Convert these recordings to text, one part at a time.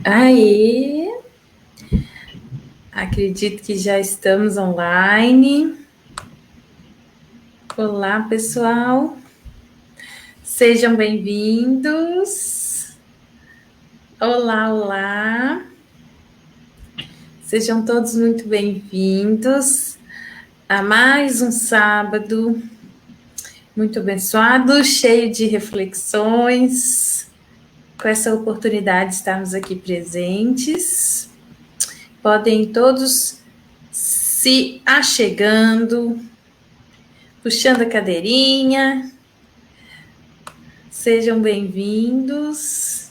Aí, acredito que já estamos online. Olá, pessoal. Sejam bem-vindos. Olá, olá. Sejam todos muito bem-vindos a mais um sábado muito abençoado, cheio de reflexões, com essa oportunidade de estarmos aqui presentes. Podem todos se achegando, puxando a cadeirinha. Sejam bem-vindos.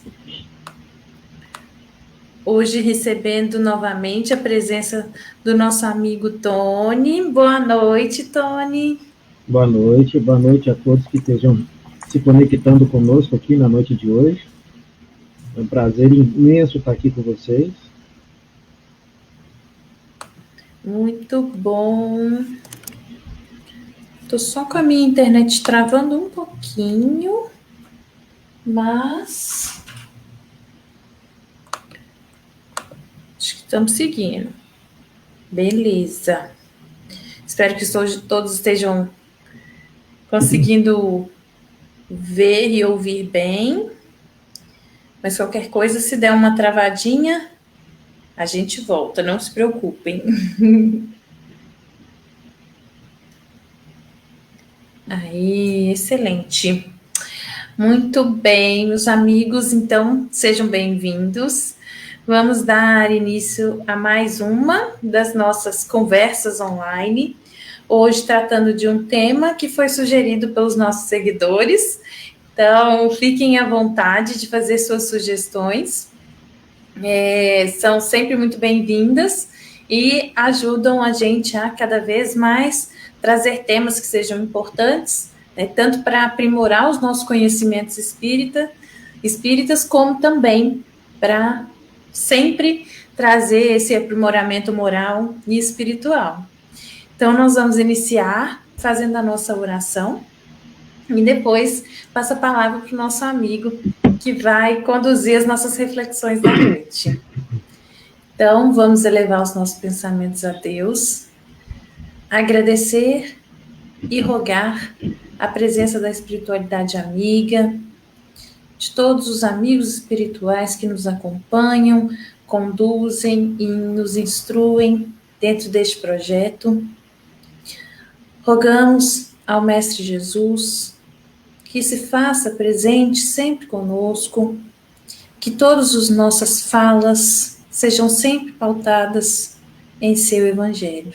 Hoje recebendo novamente a presença do nosso amigo Tony. Boa noite, Tony. Boa noite a todos que estejam se conectando conosco aqui na noite de hoje. É um prazer imenso estar aqui com vocês. Muito bom. Estou só com a minha internet travando um pouquinho, mas acho que estamos seguindo. Beleza. Espero que todos estejam conseguindo ver e ouvir bem. Mas qualquer coisa, se der uma travadinha, a gente volta, não se preocupem. Aí, excelente. Muito bem, meus amigos, então sejam bem-vindos. Vamos dar início a mais uma das nossas conversas online. Hoje tratando de um tema que foi sugerido pelos nossos seguidores. Então, fiquem à vontade de fazer suas sugestões. São sempre muito bem-vindas e ajudam a gente a cada vez mais trazer temas que sejam importantes, né, tanto para aprimorar os nossos conhecimentos espíritas, como também para sempre trazer esse aprimoramento moral e espiritual. Então, nós vamos iniciar fazendo a nossa oração e depois passa a palavra para o nosso amigo, que vai conduzir as nossas reflexões da noite. Então, vamos elevar os nossos pensamentos a Deus, agradecer e rogar a presença da espiritualidade amiga, de todos os amigos espirituais que nos acompanham, conduzem e nos instruem dentro deste projeto. Rogamos ao Mestre Jesus que se faça presente sempre conosco, que todas as nossas falas sejam sempre pautadas em seu Evangelho.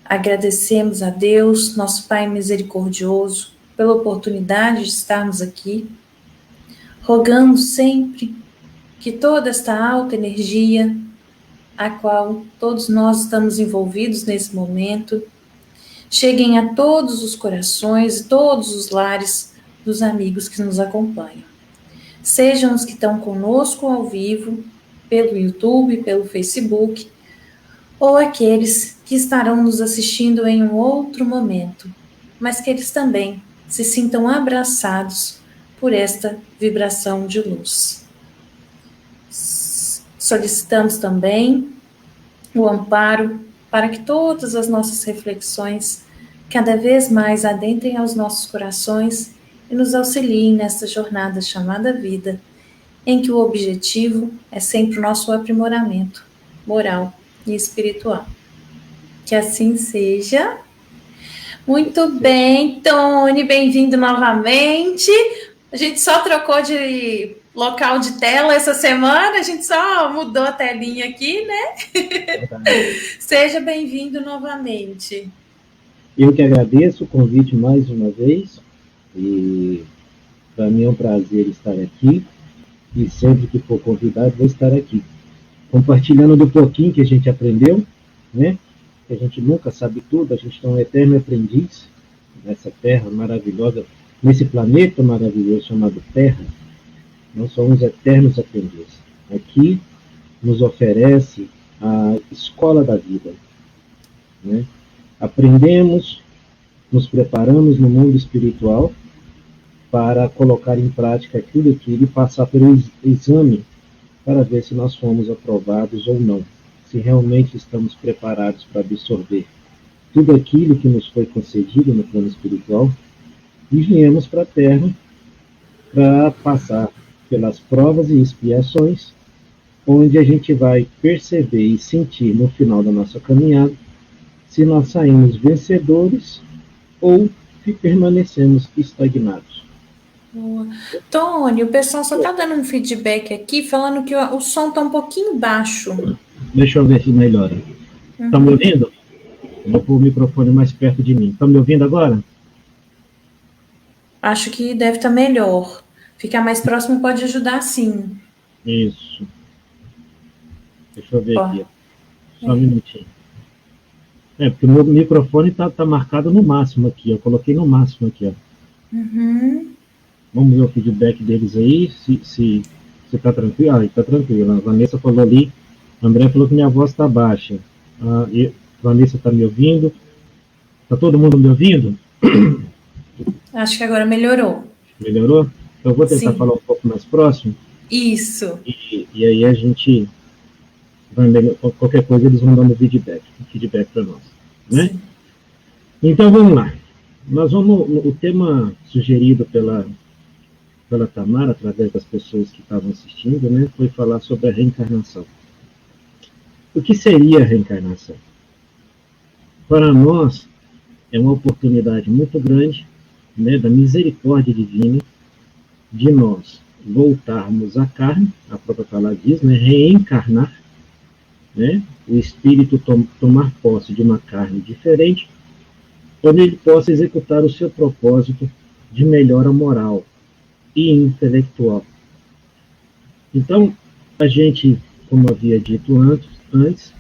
Agradecemos a Deus, nosso Pai misericordioso, pela oportunidade de estarmos aqui. Rogamos sempre que toda esta alta energia, a qual todos nós estamos envolvidos nesse momento, cheguem a todos os corações e todos os lares dos amigos que nos acompanham. Sejam os que estão conosco ao vivo, pelo YouTube, pelo Facebook, ou aqueles que estarão nos assistindo em um outro momento, mas que eles também se sintam abraçados por esta vibração de luz. Solicitamos também o amparo para que todas as nossas reflexões cada vez mais adentrem aos nossos corações e nos auxiliem nesta jornada chamada vida, em que o objetivo é sempre o nosso aprimoramento moral e espiritual. Que assim seja. Muito bem, Tony, bem-vindo novamente. A gente só trocou de local de tela essa semana, a gente só mudou a telinha aqui, né? Seja bem-vindo novamente. Eu que agradeço o convite mais uma vez, e para mim é um prazer estar aqui, e sempre que for convidado vou estar aqui, compartilhando do pouquinho que a gente aprendeu, né? Que a gente nunca sabe tudo, a gente é um eterno aprendiz nessa terra maravilhosa, nesse planeta maravilhoso chamado Terra. Nós somos eternos aprendizes. Aqui nos oferece a escola da vida, né? Aprendemos, nos preparamos no mundo espiritual para colocar em prática aquilo e passar pelo exame para ver se nós fomos aprovados ou não, se realmente estamos preparados para absorver tudo aquilo que nos foi concedido no plano espiritual, e viemos para a Terra para passar pelas provas e expiações, onde a gente vai perceber e sentir no final da nossa caminhada se nós saímos vencedores ou se permanecemos estagnados. Boa. Tony, o pessoal só está dando um feedback aqui, falando que o som está um pouquinho baixo. Deixa eu ver se melhora. Estão me ouvindo? Vou pôr o microfone mais perto de mim. Estão me ouvindo agora? Acho que deve estar melhor. Ficar mais próximo pode ajudar, sim. Isso. Deixa eu ver aqui. Só um minutinho. Porque o meu microfone está marcado no máximo aqui. Eu coloquei no máximo aqui. Ó. Vamos ver o feedback deles aí. Se está tranquilo. Está tranquilo. A Vanessa falou ali. A André falou que minha voz está baixa. A Vanessa está me ouvindo. Está todo mundo me ouvindo? Acho que agora melhorou. Melhorou? Eu vou tentar falar um pouco mais próximo. Isso. E aí a gente vai, qualquer coisa eles vão dando feedback para nós, né? Sim. Então vamos lá. Nós vamos, o tema sugerido pela Tamara, através das pessoas que estavam assistindo, né, foi falar sobre a reencarnação. O que seria a reencarnação? Para nós é uma oportunidade muito grande, né, da misericórdia divina, de nós voltarmos à carne, a própria palavra diz, né, reencarnar, né, o espírito tomar posse de uma carne diferente, onde ele possa executar o seu propósito de melhora moral e intelectual. Então, a gente, como havia dito antes,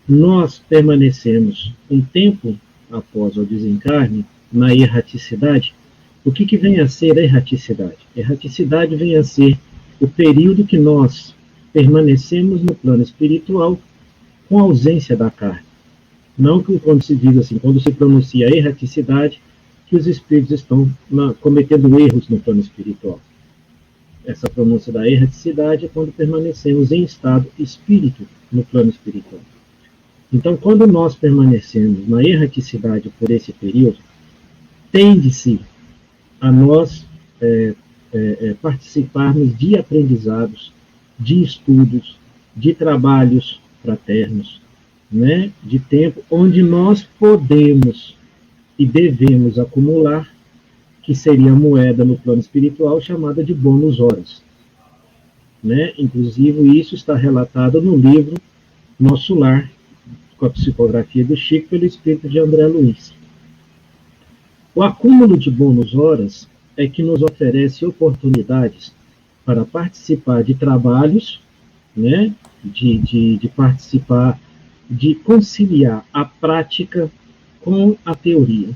nós permanecemos um tempo após o desencarne na erraticidade. O que vem a ser a erraticidade? Erraticidade vem a ser o período que nós permanecemos no plano espiritual com a ausência da carne. Não que quando se diz assim, quando se pronuncia erraticidade, que os espíritos estão cometendo erros no plano espiritual. Essa pronúncia da erraticidade é quando permanecemos em estado espírito no plano espiritual. Então, quando nós permanecemos na erraticidade por esse período, tende-se a nós participarmos de aprendizados, de estudos, de trabalhos fraternos, né, de tempo onde nós podemos e devemos acumular, que seria a moeda no plano espiritual chamada de bônus horas. Né? Inclusive, isso está relatado no livro Nosso Lar, com a psicografia do Chico, pelo espírito de André Luiz. O acúmulo de bônus horas é que nos oferece oportunidades para participar de trabalhos, né, de participar, de conciliar a prática com a teoria.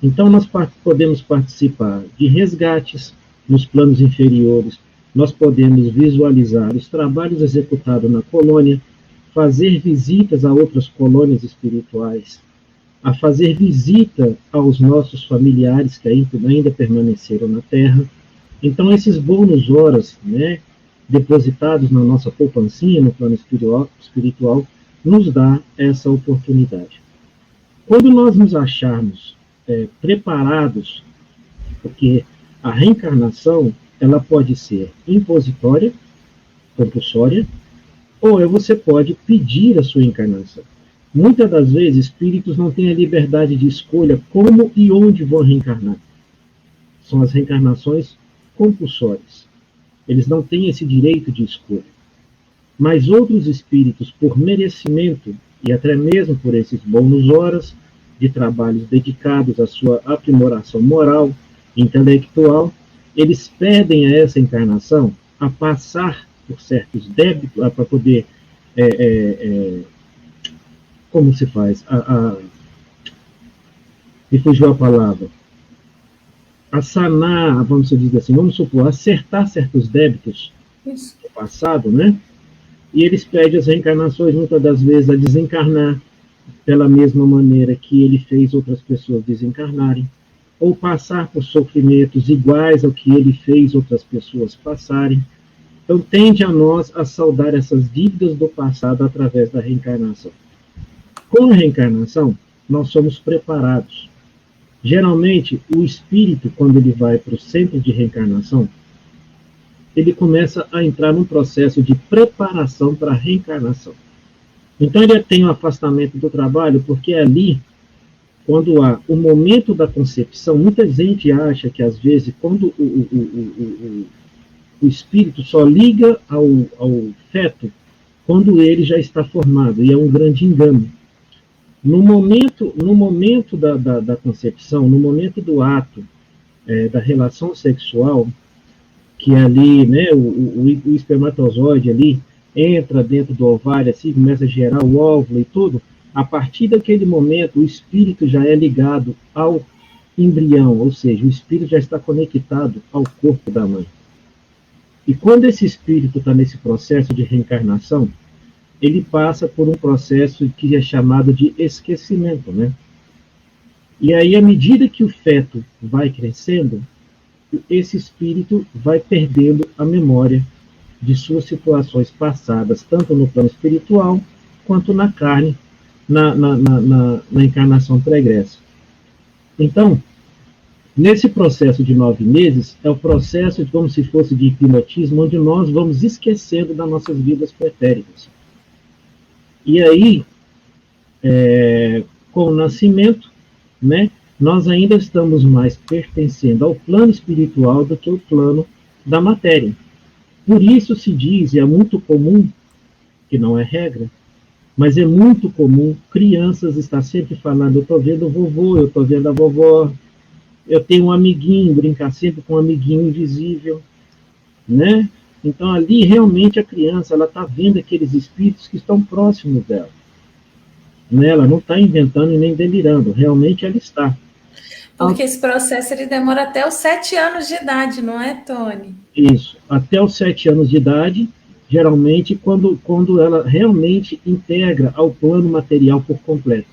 Então, nós podemos participar de resgates nos planos inferiores, nós podemos visualizar os trabalhos executados na colônia, fazer visitas a outras colônias espirituais, a fazer visita aos nossos familiares que ainda permaneceram na Terra. Então, esses bônus horas, né, depositados na nossa poupancinha, no plano espiritual, nos dá essa oportunidade. Quando nós nos acharmos preparados, porque a reencarnação ela pode ser impositória, compulsória, ou você pode pedir a sua encarnação. Muitas das vezes, espíritos não têm a liberdade de escolha como e onde vão reencarnar. São as reencarnações compulsórias. Eles não têm esse direito de escolha. Mas outros espíritos, por merecimento, e até mesmo por esses bônus horas de trabalhos dedicados à sua aprimoração moral, intelectual, eles pedem a essa encarnação a passar por certos débitos, para poder, como se faz? Me fugiu a palavra. A sanar, vamos dizer assim, vamos supor, acertar certos débitos do passado, né? E eles pedem as reencarnações, muitas das vezes, a desencarnar pela mesma maneira que ele fez outras pessoas desencarnarem, ou passar por sofrimentos iguais ao que ele fez outras pessoas passarem. Então, tende a nós a saldar essas dívidas do passado através da reencarnação. Com a reencarnação, nós somos preparados. Geralmente, o espírito, quando ele vai para o centro de reencarnação, ele começa a entrar num processo de preparação para a reencarnação. Então, ele tem um afastamento do trabalho, porque ali, quando há o momento da concepção, muita gente acha que, às vezes, quando o espírito só liga ao feto quando ele já está formado, e é um grande engano. No momento da concepção, no momento do ato, da relação sexual, que ali, né, o espermatozoide ali entra dentro do ovário, assim, começa a gerar o óvulo e tudo, a partir daquele momento o espírito já é ligado ao embrião, ou seja, o espírito já está conectado ao corpo da mãe. E quando esse espírito está nesse processo de reencarnação, ele passa por um processo que é chamado de esquecimento, né? E aí, à medida que o feto vai crescendo, esse espírito vai perdendo a memória de suas situações passadas, tanto no plano espiritual, quanto na carne, na encarnação pregressa. Então, nesse processo de 9 meses, é o processo como se fosse de hipnotismo, onde nós vamos esquecendo das nossas vidas pretéritas. E aí, com o nascimento, né, nós ainda estamos mais pertencendo ao plano espiritual do que ao plano da matéria. Por isso se diz, e é muito comum, que não é regra, mas é muito comum crianças estar sempre falando, eu estou vendo o vovô, eu estou vendo a vovó, eu tenho um amiguinho, brincar sempre com um amiguinho invisível, né? Então, ali, realmente, a criança está vendo aqueles espíritos que estão próximos dela. Né? Ela não está inventando e nem delirando. Realmente, ela está. Porque esse processo ele demora até os 7 anos de idade, não é, Tony? Isso. Até os 7 anos de idade, geralmente, quando ela realmente integra ao plano material por completo.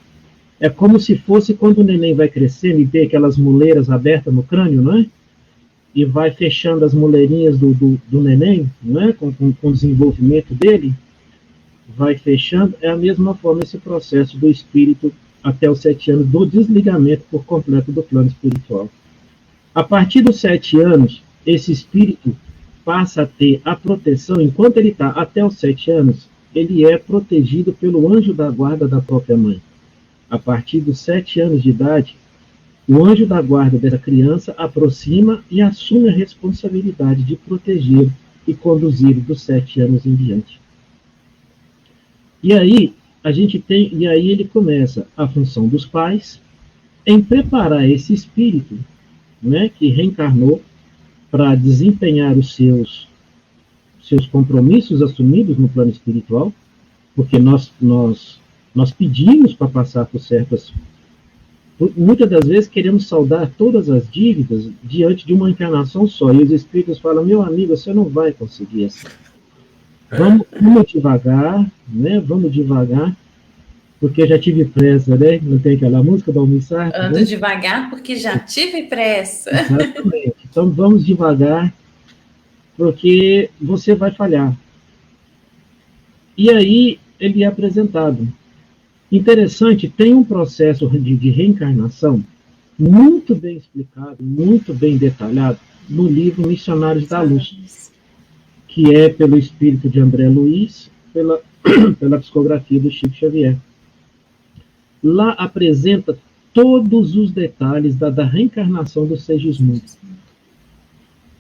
É como se fosse quando o neném vai crescendo e tem aquelas moleiras abertas no crânio, não é? E vai fechando as moleirinhas do neném, né, com o desenvolvimento dele, vai fechando, é a mesma forma esse processo do espírito até os 7 anos, do desligamento por completo do plano espiritual. A partir dos 7 anos, esse espírito passa a ter a proteção, enquanto ele está até os 7 anos, ele é protegido pelo anjo da guarda da própria mãe. A partir dos 7 anos de idade, o anjo da guarda dessa criança aproxima e assume a responsabilidade de proteger e conduzir dos 7 anos em diante. E aí ele começa a função dos pais em preparar esse espírito, né, que reencarnou para desempenhar os seus compromissos assumidos no plano espiritual, porque nós pedimos para passar por certas. Muitas das vezes queremos saldar todas as dívidas diante de uma encarnação só. E os espíritos falam, meu amigo, você não vai conseguir assim. Vamos devagar, né? Vamos devagar, porque já tive pressa, né? Não tem aquela música do Almissar? Ando, né? Devagar porque já tive pressa. Exatamente. Então vamos devagar, porque você vai falhar. E aí ele é apresentado. Interessante, tem um processo de reencarnação muito bem explicado, muito bem detalhado no livro Missionários da Luz, que é pelo espírito de André Luiz, pela psicografia do Chico Xavier. Lá apresenta todos os detalhes da reencarnação do Segismundo.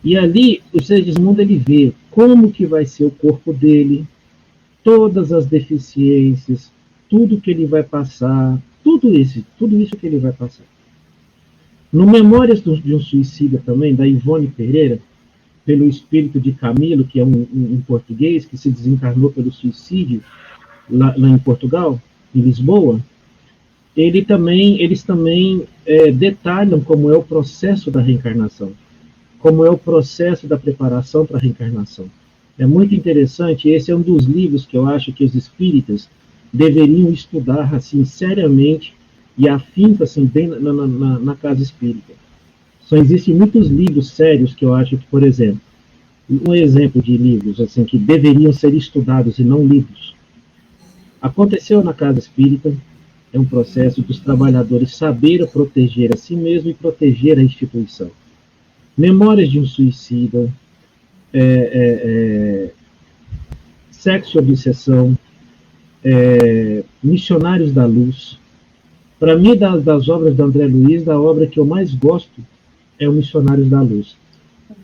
E ali, o Segismundo ele vê como que vai ser o corpo dele, todas as deficiências, tudo que ele vai passar, tudo isso que ele vai passar. No Memórias de um Suicida também, da Ivone Pereira, pelo espírito de Camilo, que é um português que se desencarnou pelo suicídio lá em Portugal, em Lisboa, eles também detalham como é o processo da reencarnação, como é o processo da preparação para a reencarnação. É muito interessante, esse é um dos livros que eu acho que os espíritas deveriam estudar assim seriamente e afinco assim bem na casa espírita. Só existem muitos livros sérios que eu acho que, por exemplo, Um exemplo de livros assim que deveriam ser estudados e não lidos. Aconteceu na Casa Espírita, é um processo dos trabalhadores saberem proteger a si mesmo e proteger a instituição. Memórias de um suicida, sexo e obsessão, Missionários da Luz. Para mim, das obras do André Luiz, da obra que eu mais gosto é o Missionários da Luz.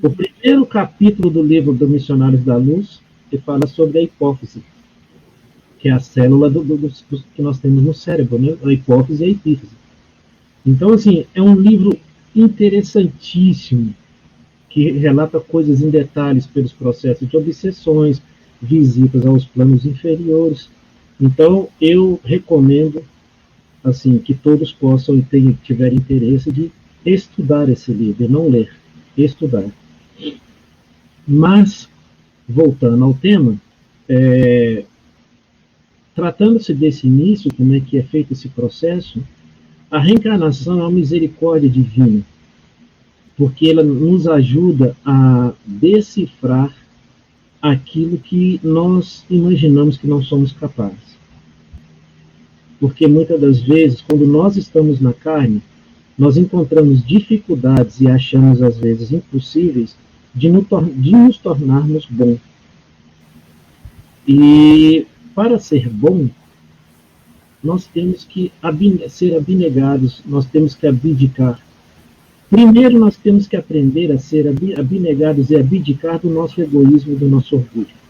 O primeiro capítulo do livro do Missionários da Luz, ele fala sobre a hipófise, que é a célula que nós temos no cérebro, né? A hipófise e a epífise. Então, assim, é um livro interessantíssimo, que relata coisas em detalhes pelos processos de obsessões, visitas aos planos inferiores. Então, eu recomendo assim que todos possam e tiverem interesse de estudar esse livro, e não ler, estudar. Mas, voltando ao tema, tratando-se desse início, como é que é feito esse processo, a reencarnação é uma misericórdia divina, porque ela nos ajuda a decifrar aquilo que nós imaginamos que não somos capazes. Porque muitas das vezes, quando nós estamos na carne, nós encontramos dificuldades e achamos, às vezes, impossíveis de nos tornarmos bons. E para ser bom, nós temos que ser abnegados, nós temos que abdicar. Primeiro, nós temos que aprender a ser abnegados e abdicar do nosso egoísmo, do nosso orgulho.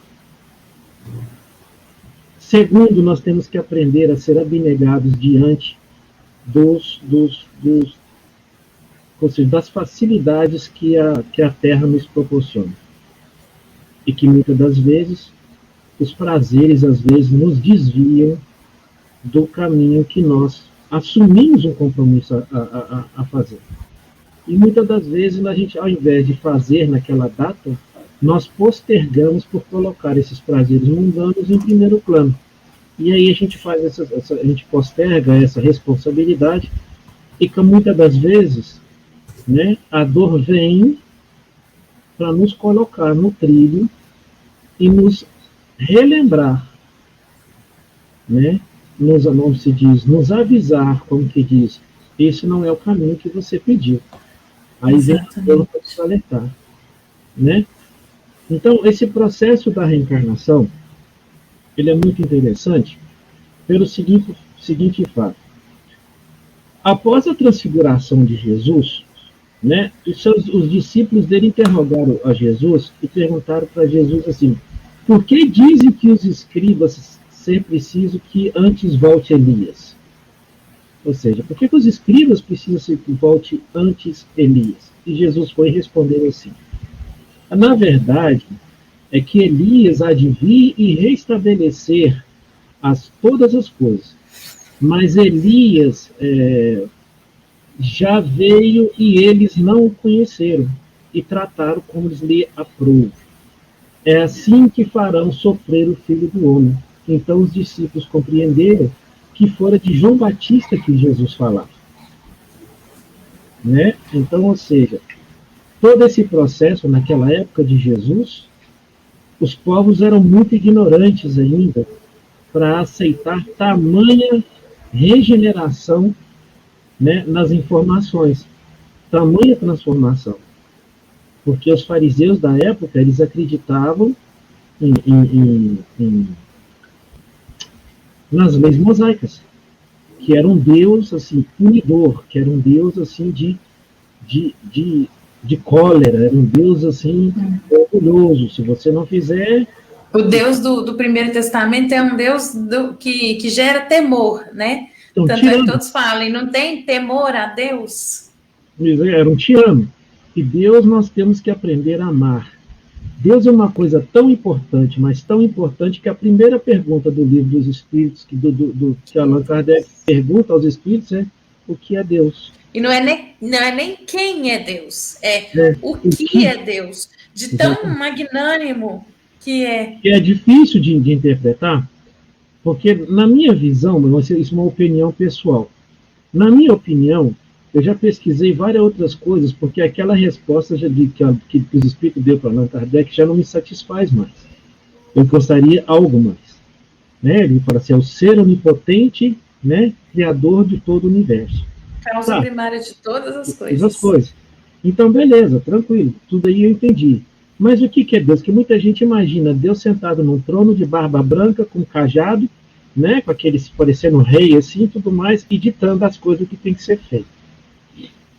Segundo, nós temos que aprender a ser abnegados diante das facilidades que a Terra nos proporciona. E que muitas das vezes, os prazeres, às vezes, nos desviam do caminho que nós assumimos um compromisso a fazer. E muitas das vezes, a gente, ao invés de fazer naquela data, nós postergamos por colocar esses prazeres mundanos em primeiro plano. E aí a gente a gente posterga essa responsabilidade e que muitas das vezes, né, a dor vem para nos colocar no trilho e nos relembrar, né, nos avisar, como que diz, esse não é o caminho que você pediu. Aí vem a dor para nos alertar, né? Então, esse processo da reencarnação, ele é muito interessante pelo seguinte fato. Após a transfiguração de Jesus, né, os discípulos dele interrogaram a Jesus e perguntaram para Jesus assim, por que dizem que os escribas ser preciso que antes volte Elias? Ou seja, por que os escribas precisam que volte antes Elias? E Jesus foi responder assim, na verdade, é que Elias há de vir e restabelecer todas as coisas. Mas Elias já veio e eles não o conheceram e trataram como lhe aprouve. É assim que farão sofrer o Filho do Homem. Então os discípulos compreenderam que fora de João Batista que Jesus falava. Né? Então, ou seja, todo esse processo naquela época de Jesus, os povos eram muito ignorantes ainda para aceitar tamanha regeneração, né, nas informações, tamanha transformação. Porque os fariseus da época, eles acreditavam nas leis mosaicas, que era um Deus assim, punidor, que era um Deus assim, de cólera, era um Deus assim, orgulhoso. Se você não fizer... O Deus do Primeiro Testamento é um Deus que gera temor, né? Então, tanto é que todos falam, não tem temor a Deus? Era um tirano. E Deus nós temos que aprender a amar. Deus é uma coisa tão importante, mas tão importante que a primeira pergunta do Livro dos Espíritos, que Allan Kardec pergunta aos Espíritos, é o que é Deus? E não é nem quem é Deus, o que é Deus, de tão magnânimo que é. Que é difícil de interpretar, porque na minha visão, isso é uma opinião pessoal, na minha opinião, Eu já pesquisei várias outras coisas, porque aquela resposta que os espíritos deu para Allan Kardec já não me satisfaz mais. Eu gostaria algo mais. Né? Ele fala assim, é o ser onipotente, né, criador de todo o universo. Causa primária de todas as coisas. Todas as coisas. Então, beleza, tranquilo, tudo aí eu entendi. Mas o que é Deus? Que muita gente imagina Deus sentado num trono de barba branca, com cajado, né, com aquele parecendo um rei assim, tudo mais, e ditando as coisas que tem que ser feito.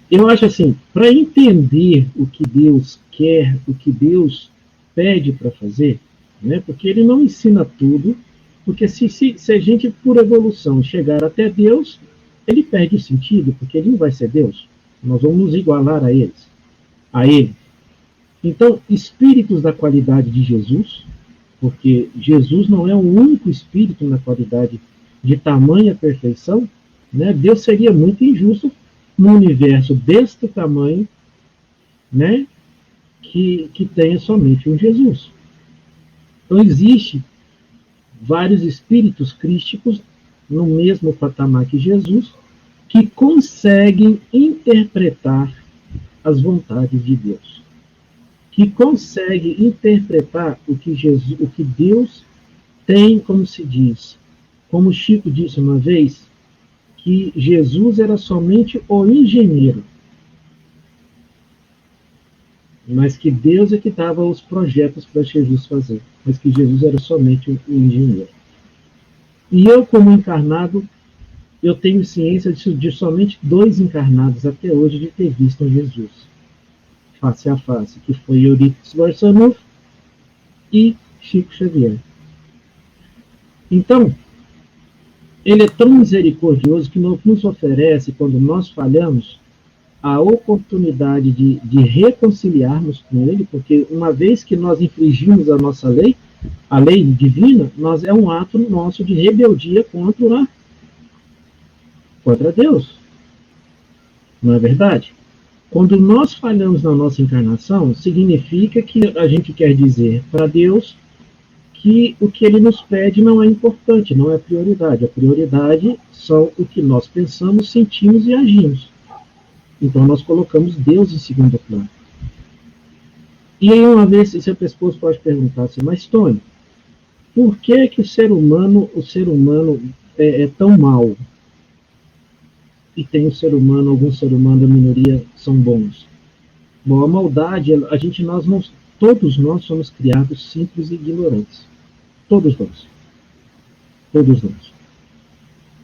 Eu acho assim, para entender o que Deus quer, o que Deus pede para fazer, né, porque ele não ensina tudo, porque se a gente, por evolução, chegar até Deus, ele perde o sentido, porque ele não vai ser Deus. Nós vamos nos igualar a eles, a ele. Então, espíritos da qualidade de Jesus, porque Jesus não é o único espírito na qualidade de tamanha perfeição, né? Deus seria muito injusto num universo deste tamanho, né? Que tenha somente um Jesus. Então, existe vários espíritos crísticos no mesmo patamar que Jesus, que conseguem interpretar as vontades de Deus, que conseguem interpretar o que Deus tem, como se diz, como Chico disse uma vez, que Jesus era somente o engenheiro, mas que Deus é que dava os projetos para Jesus fazer, mas que Jesus era somente o engenheiro. E eu, como encarnado, eu tenho ciência de somente 2 encarnados até hoje de ter visto Jesus, face a face, que foi Eurípides Barçanufo e Chico Xavier. Então, ele é tão misericordioso que nos oferece, quando nós falhamos, a oportunidade de reconciliarmos com ele, porque uma vez que nós infringimos a nossa lei, a lei divina, é um ato nosso de rebeldia contra Deus. Não é verdade? Quando nós falhamos na nossa encarnação, significa que a gente quer dizer para Deus que o que ele nos pede não é importante, não é prioridade. A prioridade são o que nós pensamos, sentimos e agimos. Então nós colocamos Deus em segundo plano. E aí uma vez, seu esposo pode perguntar assim, mas Tony, por que o ser humano é tão mau? E tem algum ser humano da minoria são bons. Bom, a maldade, todos nós somos criados simples e ignorantes. Todos nós. Todos nós.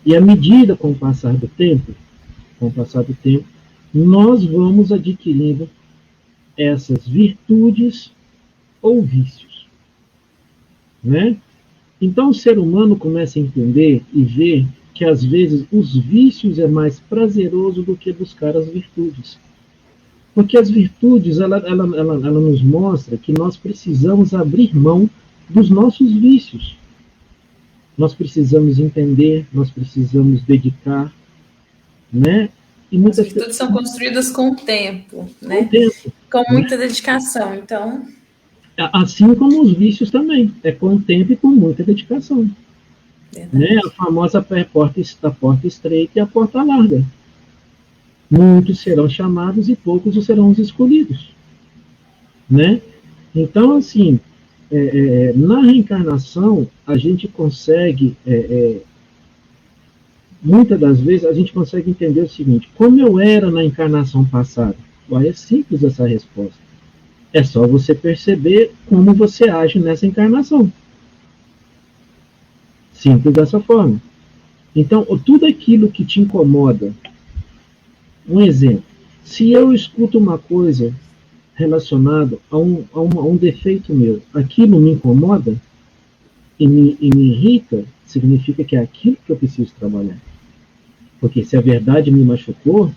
E à medida com o passar do tempo, nós vamos adquirindo essas virtudes ou vícios. Né? Então o ser humano começa a entender e ver que às vezes os vícios é mais prazeroso do que buscar as virtudes. Porque as virtudes, ela nos mostra que nós precisamos abrir mão dos nossos vícios. Nós precisamos entender, nós precisamos dedicar, né? E as virtudes são construídas com o tempo, né? Com muita dedicação, então... Assim como os vícios também, é com o tempo e com muita dedicação. Né? A famosa porta estreita e a porta larga. Muitos serão chamados e poucos serão os escolhidos. Né? Então, assim, na reencarnação, a gente consegue, muitas das vezes, a gente consegue entender o seguinte, como eu era na encarnação passada? É simples essa resposta. É só você perceber como você age nessa encarnação. Simples dessa forma. Então, tudo aquilo que te incomoda, um exemplo, se eu escuto uma coisa relacionada a um defeito meu, aquilo me incomoda e me irrita, significa que é aquilo que eu preciso trabalhar. Porque se a verdade me machucou,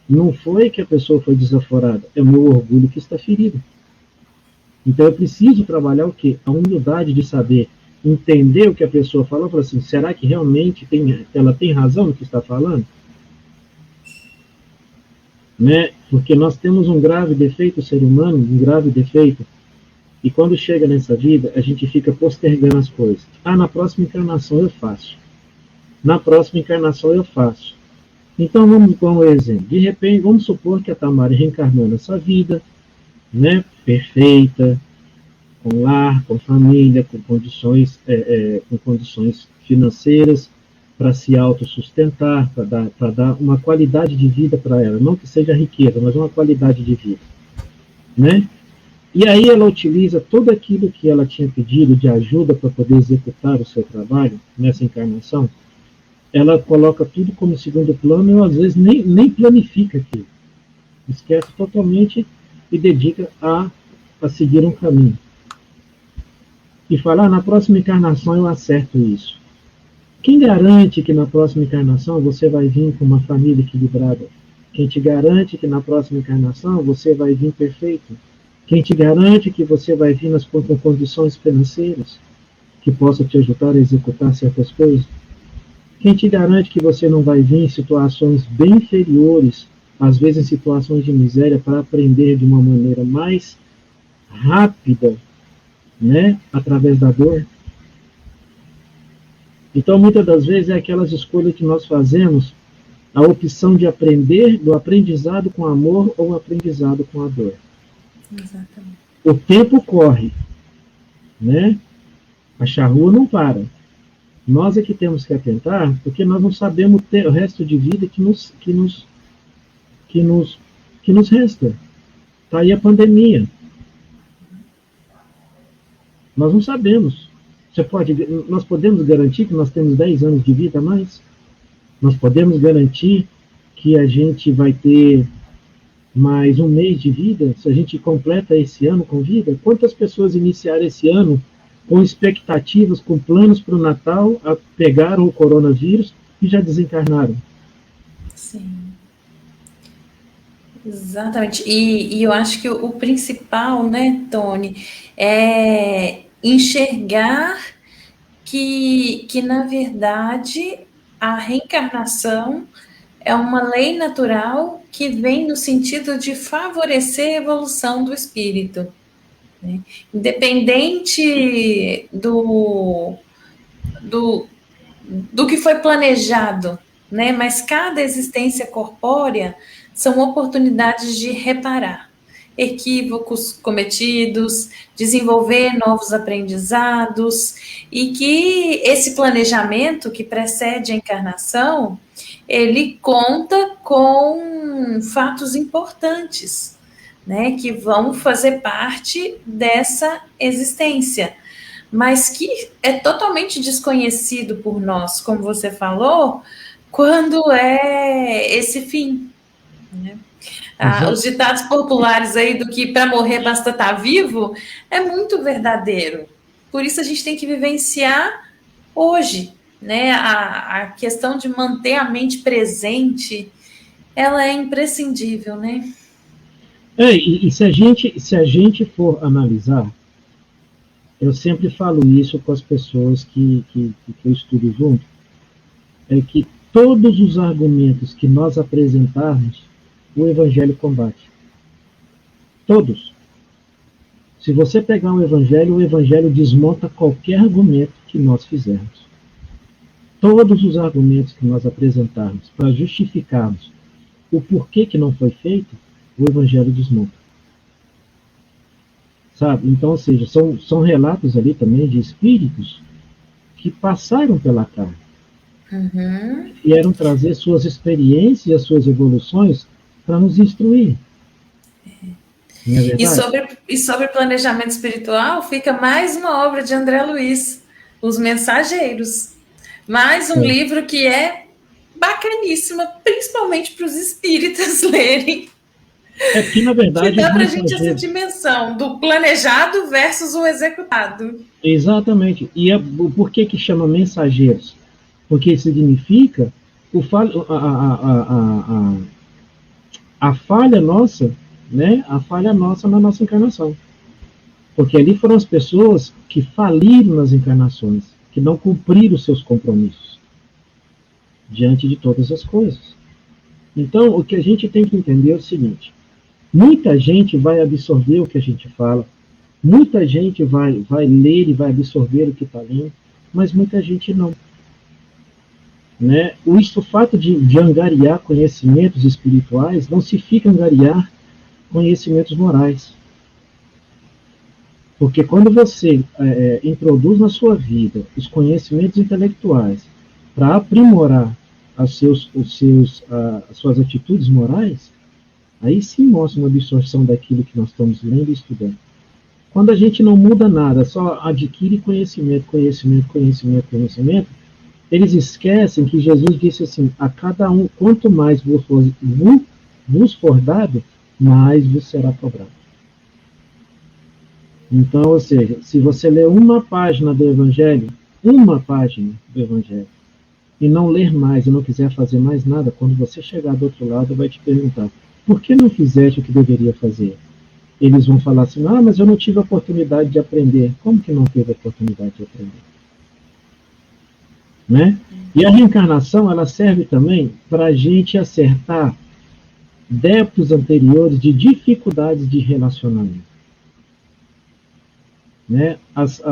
não foi que a pessoa foi desaforada, é o meu orgulho que está ferido. Então eu preciso trabalhar o quê? A humildade de saber entender o que a pessoa falou, falar assim, será que realmente ela tem razão no que está falando? Né? Porque nós temos um grave defeito, o ser humano, um grave defeito, e quando chega nessa vida, a gente fica postergando as coisas. Na próxima encarnação eu faço. Na próxima encarnação eu faço. Então, vamos com um exemplo. De repente, vamos supor que a Tamara reencarnou nessa vida, né, perfeita, com lar, com família, com condições financeiras para se autossustentar, para dar uma qualidade de vida para ela, não que seja riqueza, mas uma qualidade de vida, né? E aí ela utiliza tudo aquilo que ela tinha pedido de ajuda para poder executar o seu trabalho nessa encarnação, ela coloca tudo como segundo plano e às vezes nem planifica aquilo. Esquece totalmente e dedica a seguir um caminho. E fala, na próxima encarnação eu acerto isso. Quem garante que na próxima encarnação você vai vir com uma família equilibrada? Quem te garante que na próxima encarnação você vai vir perfeito? Quem te garante que você vai vir com condições financeiras que possa te ajudar a executar certas coisas? Quem te garante que você não vai vir em situações bem inferiores, às vezes em situações de miséria, para aprender de uma maneira mais rápida, né, através da dor? Então, muitas das vezes, é aquelas escolhas que nós fazemos, a opção de aprender, do aprendizado com amor ou o aprendizado com a dor. Exatamente. O tempo corre, né? A charrua não para. Nós é que temos que atentar, porque nós não sabemos ter o resto de vida que nos resta. Está aí a pandemia. Nós não sabemos. Nós podemos garantir que nós temos 10 anos de vida a mais? Nós podemos garantir que a gente vai ter mais um mês de vida, se a gente completa esse ano com vida? Quantas pessoas iniciaram esse ano com expectativas, com planos para o Natal, pegaram o coronavírus e já desencarnaram? Sim. Exatamente. E eu acho que o principal, né, Tony, é enxergar que, na verdade, a reencarnação é uma lei natural que vem no sentido de favorecer a evolução do espírito, né? Independente do que foi planejado, né? Mas cada existência corpórea são oportunidades de reparar equívocos cometidos, desenvolver novos aprendizados, e que esse planejamento que precede a encarnação, ele conta com fatos importantes, né, que vão fazer parte dessa existência, mas que é totalmente desconhecido por nós, como você falou, quando é esse fim, né? Os ditados populares aí do que para morrer basta estar vivo é muito verdadeiro. Por isso a gente tem que vivenciar hoje, né? A questão de manter a mente ela é imprescindível, né? E se a gente for analisar, eu sempre falo isso com as pessoas que eu estudo junto, é que todos os argumentos que nós apresentarmos, o Evangelho combate. Todos. Se você pegar o Evangelho desmonta qualquer argumento que nós fizermos. Todos os argumentos que nós apresentarmos para justificarmos o porquê que não foi feito, o Evangelho desmonta. Sabe? Então, ou seja, são relatos ali também de espíritos que passaram pela carne. Uhum. Vieram trazer suas experiências e as suas evoluções para nos instruir. E sobre planejamento espiritual, fica mais uma obra de André Luiz, Os Mensageiros. Mais um livro que é bacaníssima, principalmente para os espíritas lerem. É que, na verdade, que dá para a gente essa dimensão do planejado versus o executado. Exatamente. E por que chama mensageiros? Porque significa a falha nossa, né? A falha nossa na nossa encarnação. Porque ali foram as pessoas que faliram nas encarnações, que não cumpriram os seus compromissos diante de todas as coisas. Então, o que a gente tem que entender é o seguinte: muita gente vai absorver o que a gente fala, muita gente vai ler e vai absorver o que está lendo, mas muita gente não. né? O fato de angariar conhecimentos espirituais não significa angariar conhecimentos morais. Porque quando você introduz na sua vida os conhecimentos intelectuais para aprimorar as suas atitudes morais, aí sim mostra uma absorção daquilo que nós estamos lendo e estudando. Quando a gente não muda nada, só adquire conhecimento, eles esquecem que Jesus disse assim, a cada um, quanto mais vos for dado, mais vos será cobrado. Então, ou seja, se você ler uma página do Evangelho, e não ler mais, e não quiser fazer mais nada, quando você chegar do outro lado, vai te perguntar, por que não fizeste o que deveria fazer? Eles vão falar assim, mas eu não tive a oportunidade de aprender. Como que não teve a oportunidade de aprender? Né? E a reencarnação, ela serve também para a gente acertar débitos anteriores de dificuldades de relacionamento. Né? As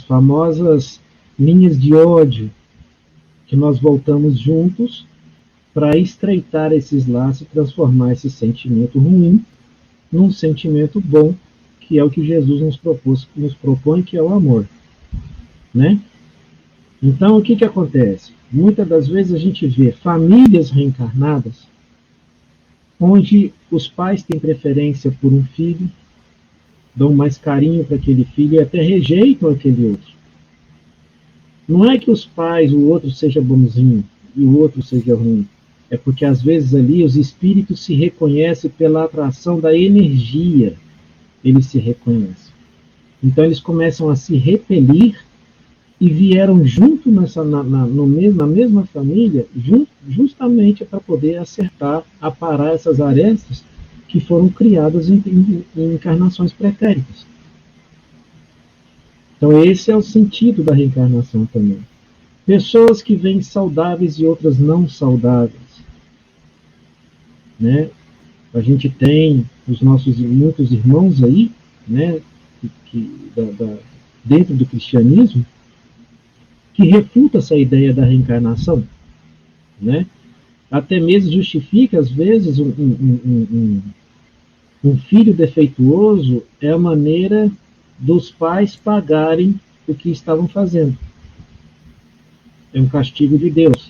famosas linhas de ódio que nós voltamos juntos para estreitar esses laços e transformar esse sentimento ruim num sentimento bom, que é o que Jesus nos propõe, que é o amor. Né? Então, o que acontece? Muitas das vezes a gente vê famílias reencarnadas onde os pais têm preferência por um filho, dão mais carinho para aquele filho e até rejeitam aquele outro. Não é que os pais, o outro seja bonzinho e o outro seja ruim. É porque às vezes ali os espíritos se reconhecem pela atração da energia. Eles se reconhecem. Então eles começam a se repelir e vieram junto na mesma família, justamente para poder acertar, aparar essas arestas que foram criadas em encarnações pretéritas. Então esse é o sentido da reencarnação também. Pessoas que vêm saudáveis e outras não saudáveis. Né? A gente tem os nossos muitos irmãos aí, né, dentro do cristianismo, que refuta essa ideia da reencarnação, né? Até mesmo justifica, às vezes, um filho defeituoso é a maneira dos pais pagarem o que estavam fazendo. É um castigo de Deus.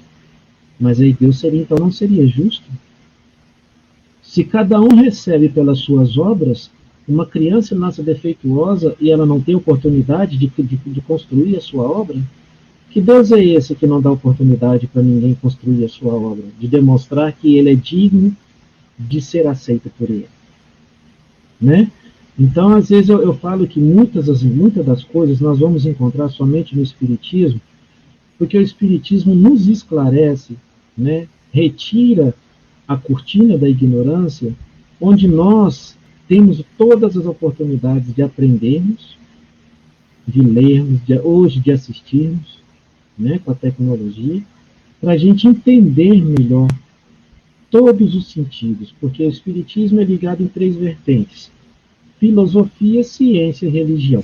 Mas aí Deus então não seria justo? Se cada um recebe pelas suas obras, uma criança nasce defeituosa e ela não tem oportunidade de construir a sua obra, que Deus é esse que não dá oportunidade para ninguém construir a sua obra, de demonstrar que ele é digno de ser aceito por ele? Né? Então, às vezes eu falo que muitas das coisas nós vamos encontrar somente no Espiritismo, porque o Espiritismo nos esclarece, né? Retira a cortina da ignorância, onde nós temos todas as oportunidades de aprendermos, de lermos, hoje de assistirmos, né, com a tecnologia, para a gente entender melhor todos os sentidos, porque o Espiritismo é ligado em 3 vertentes: filosofia, ciência e religião.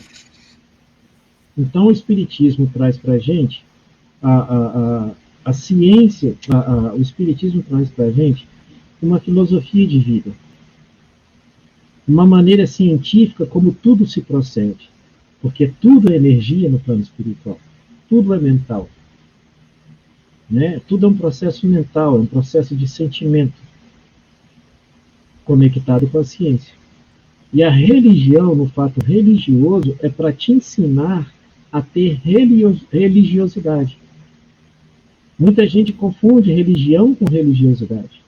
Então o Espiritismo traz para a gente a ciência, o Espiritismo traz para a gente uma filosofia de vida, uma maneira científica como tudo se procede, porque tudo é energia no plano espiritual, tudo é mental, né? Tudo é um processo mental, é um processo de sentimento conectado com a ciência. E a religião, no fato religioso, é para te ensinar a ter religiosidade. Muita gente confunde religião com religiosidade,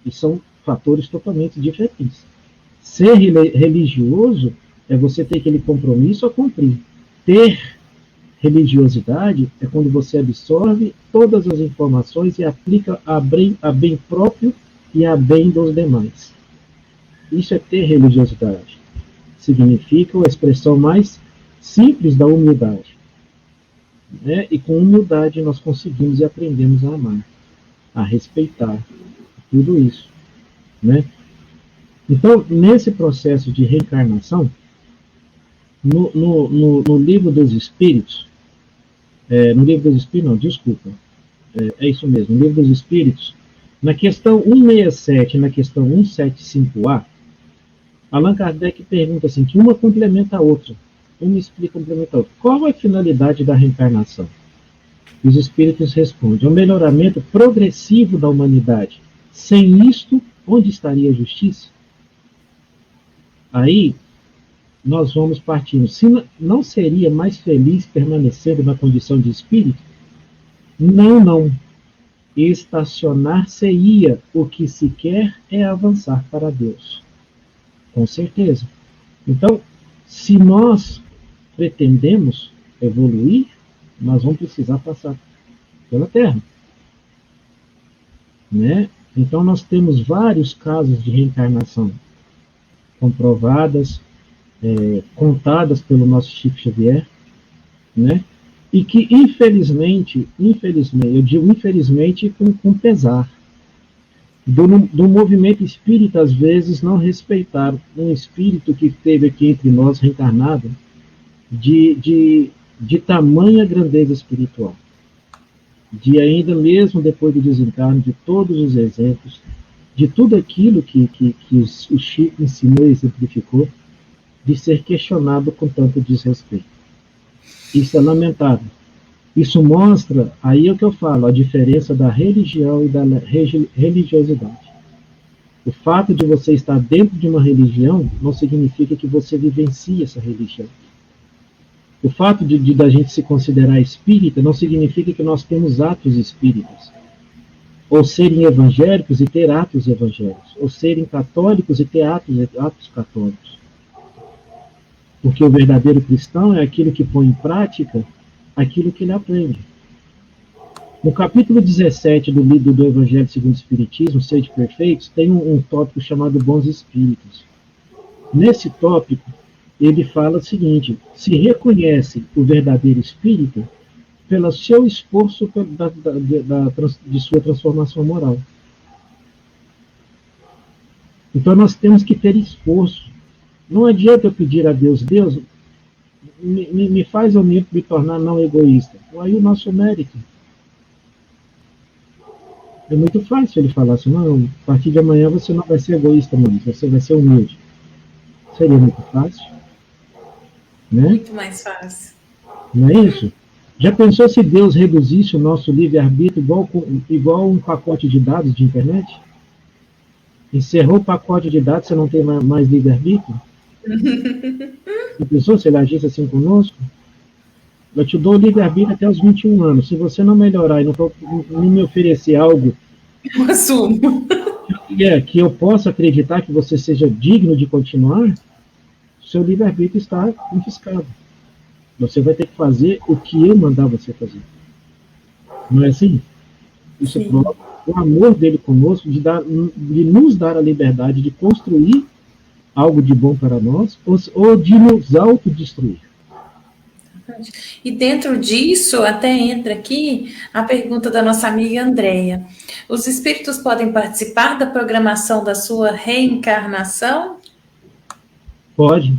e são fatores totalmente diferentes. Ser religioso é você ter aquele compromisso a cumprir. Ter religiosidade é quando você absorve todas as informações e aplica a bem próprio e a bem dos demais. Isso é ter religiosidade. Significa a expressão mais simples da humildade. Né? E com humildade nós conseguimos e aprendemos a amar, a respeitar tudo isso. Né? Então, nesse processo de reencarnação, no Livro dos Espíritos, no Livro dos Espíritos, não, desculpa, é isso mesmo, no Livro dos Espíritos, na questão 167, na questão 175A, Allan Kardec pergunta assim, que uma complementa a outra, uma explica complementa a outra. Qual é a finalidade da reencarnação? Os espíritos respondem, o melhoramento progressivo da humanidade. Sem isto, onde estaria a justiça? Aí, nós vamos partindo. Se não seria mais feliz permanecendo na condição de espírito? Não, não. Estacionar-se-ia. O que se quer é avançar para Deus. Com certeza. Então, se nós pretendemos evoluir, nós vamos precisar passar pela Terra. Né? Então, nós temos vários casos de reencarnação comprovadas, contadas pelo nosso Chico Xavier, né? E que, infelizmente, eu digo infelizmente com pesar, do movimento espírita, às vezes, não respeitar um espírito que esteve aqui entre nós, reencarnado, de tamanha grandeza espiritual. De ainda mesmo depois do desencarne, de todos os exemplos, de tudo aquilo que o Chico ensinou e exemplificou, de ser questionado com tanto desrespeito. Isso é lamentável. Isso mostra, aí é o que eu falo, a diferença da religião e da religiosidade. O fato de você estar dentro de uma religião não significa que você vivencie essa religião. O fato da gente se considerar espírita não significa que nós temos atos espíritas. Ou serem evangélicos e ter atos evangélicos. Ou serem católicos e ter atos católicos. Porque o verdadeiro cristão é aquele que põe em prática aquilo que ele aprende. No capítulo 17 do livro do Evangelho segundo o Espiritismo, Sede Perfeitos, tem um tópico chamado Bons Espíritos. Nesse tópico, ele fala o seguinte: se reconhece o verdadeiro espírito pelo seu esforço de sua transformação moral. Então nós temos que ter esforço. Não adianta eu pedir a Deus, Deus, me faz eu me tornar não egoísta. Aí o nosso mérito. É muito fácil ele falar assim, não, a partir de amanhã você não vai ser egoísta, mas você vai ser humilde. Seria muito fácil. Né? Muito mais fácil. Não é isso? Já pensou se Deus reduzisse o nosso livre-arbítrio igual um pacote de dados de internet? Encerrou o pacote de dados, você não tem mais livre-arbítrio? Já pensou se ele agisse assim conosco? Eu te dou o livre-arbítrio até os 21 anos. Se você não melhorar e não me oferecer algo eu assumo. Que eu possa acreditar que você seja digno de continuar, seu livre-arbítrio está confiscado. Você vai ter que fazer o que eu mandar você fazer. Não é assim? Isso prova o amor dele conosco, de nos dar a liberdade de construir algo de bom para nós, ou de nos autodestruir. E dentro disso, até entra aqui a pergunta da nossa amiga Andréia. Os espíritos podem participar da programação da sua reencarnação? Pode.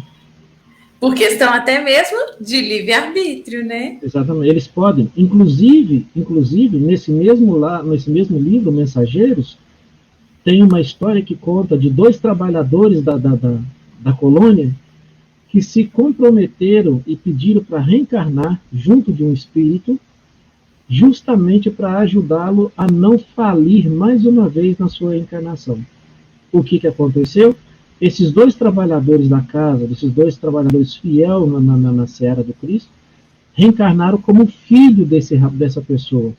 Por questão até mesmo de livre-arbítrio, né? Exatamente, eles podem. Inclusive nesse mesmo livro, Mensageiros, tem uma história que conta de 2 trabalhadores da colônia que se comprometeram e pediram para reencarnar junto de um espírito, justamente para ajudá-lo a não falir mais uma vez na sua encarnação. O que aconteceu? Esses 2 trabalhadores da casa, esses 2 trabalhadores fiéis na seara do Cristo, reencarnaram como filho dessa pessoa,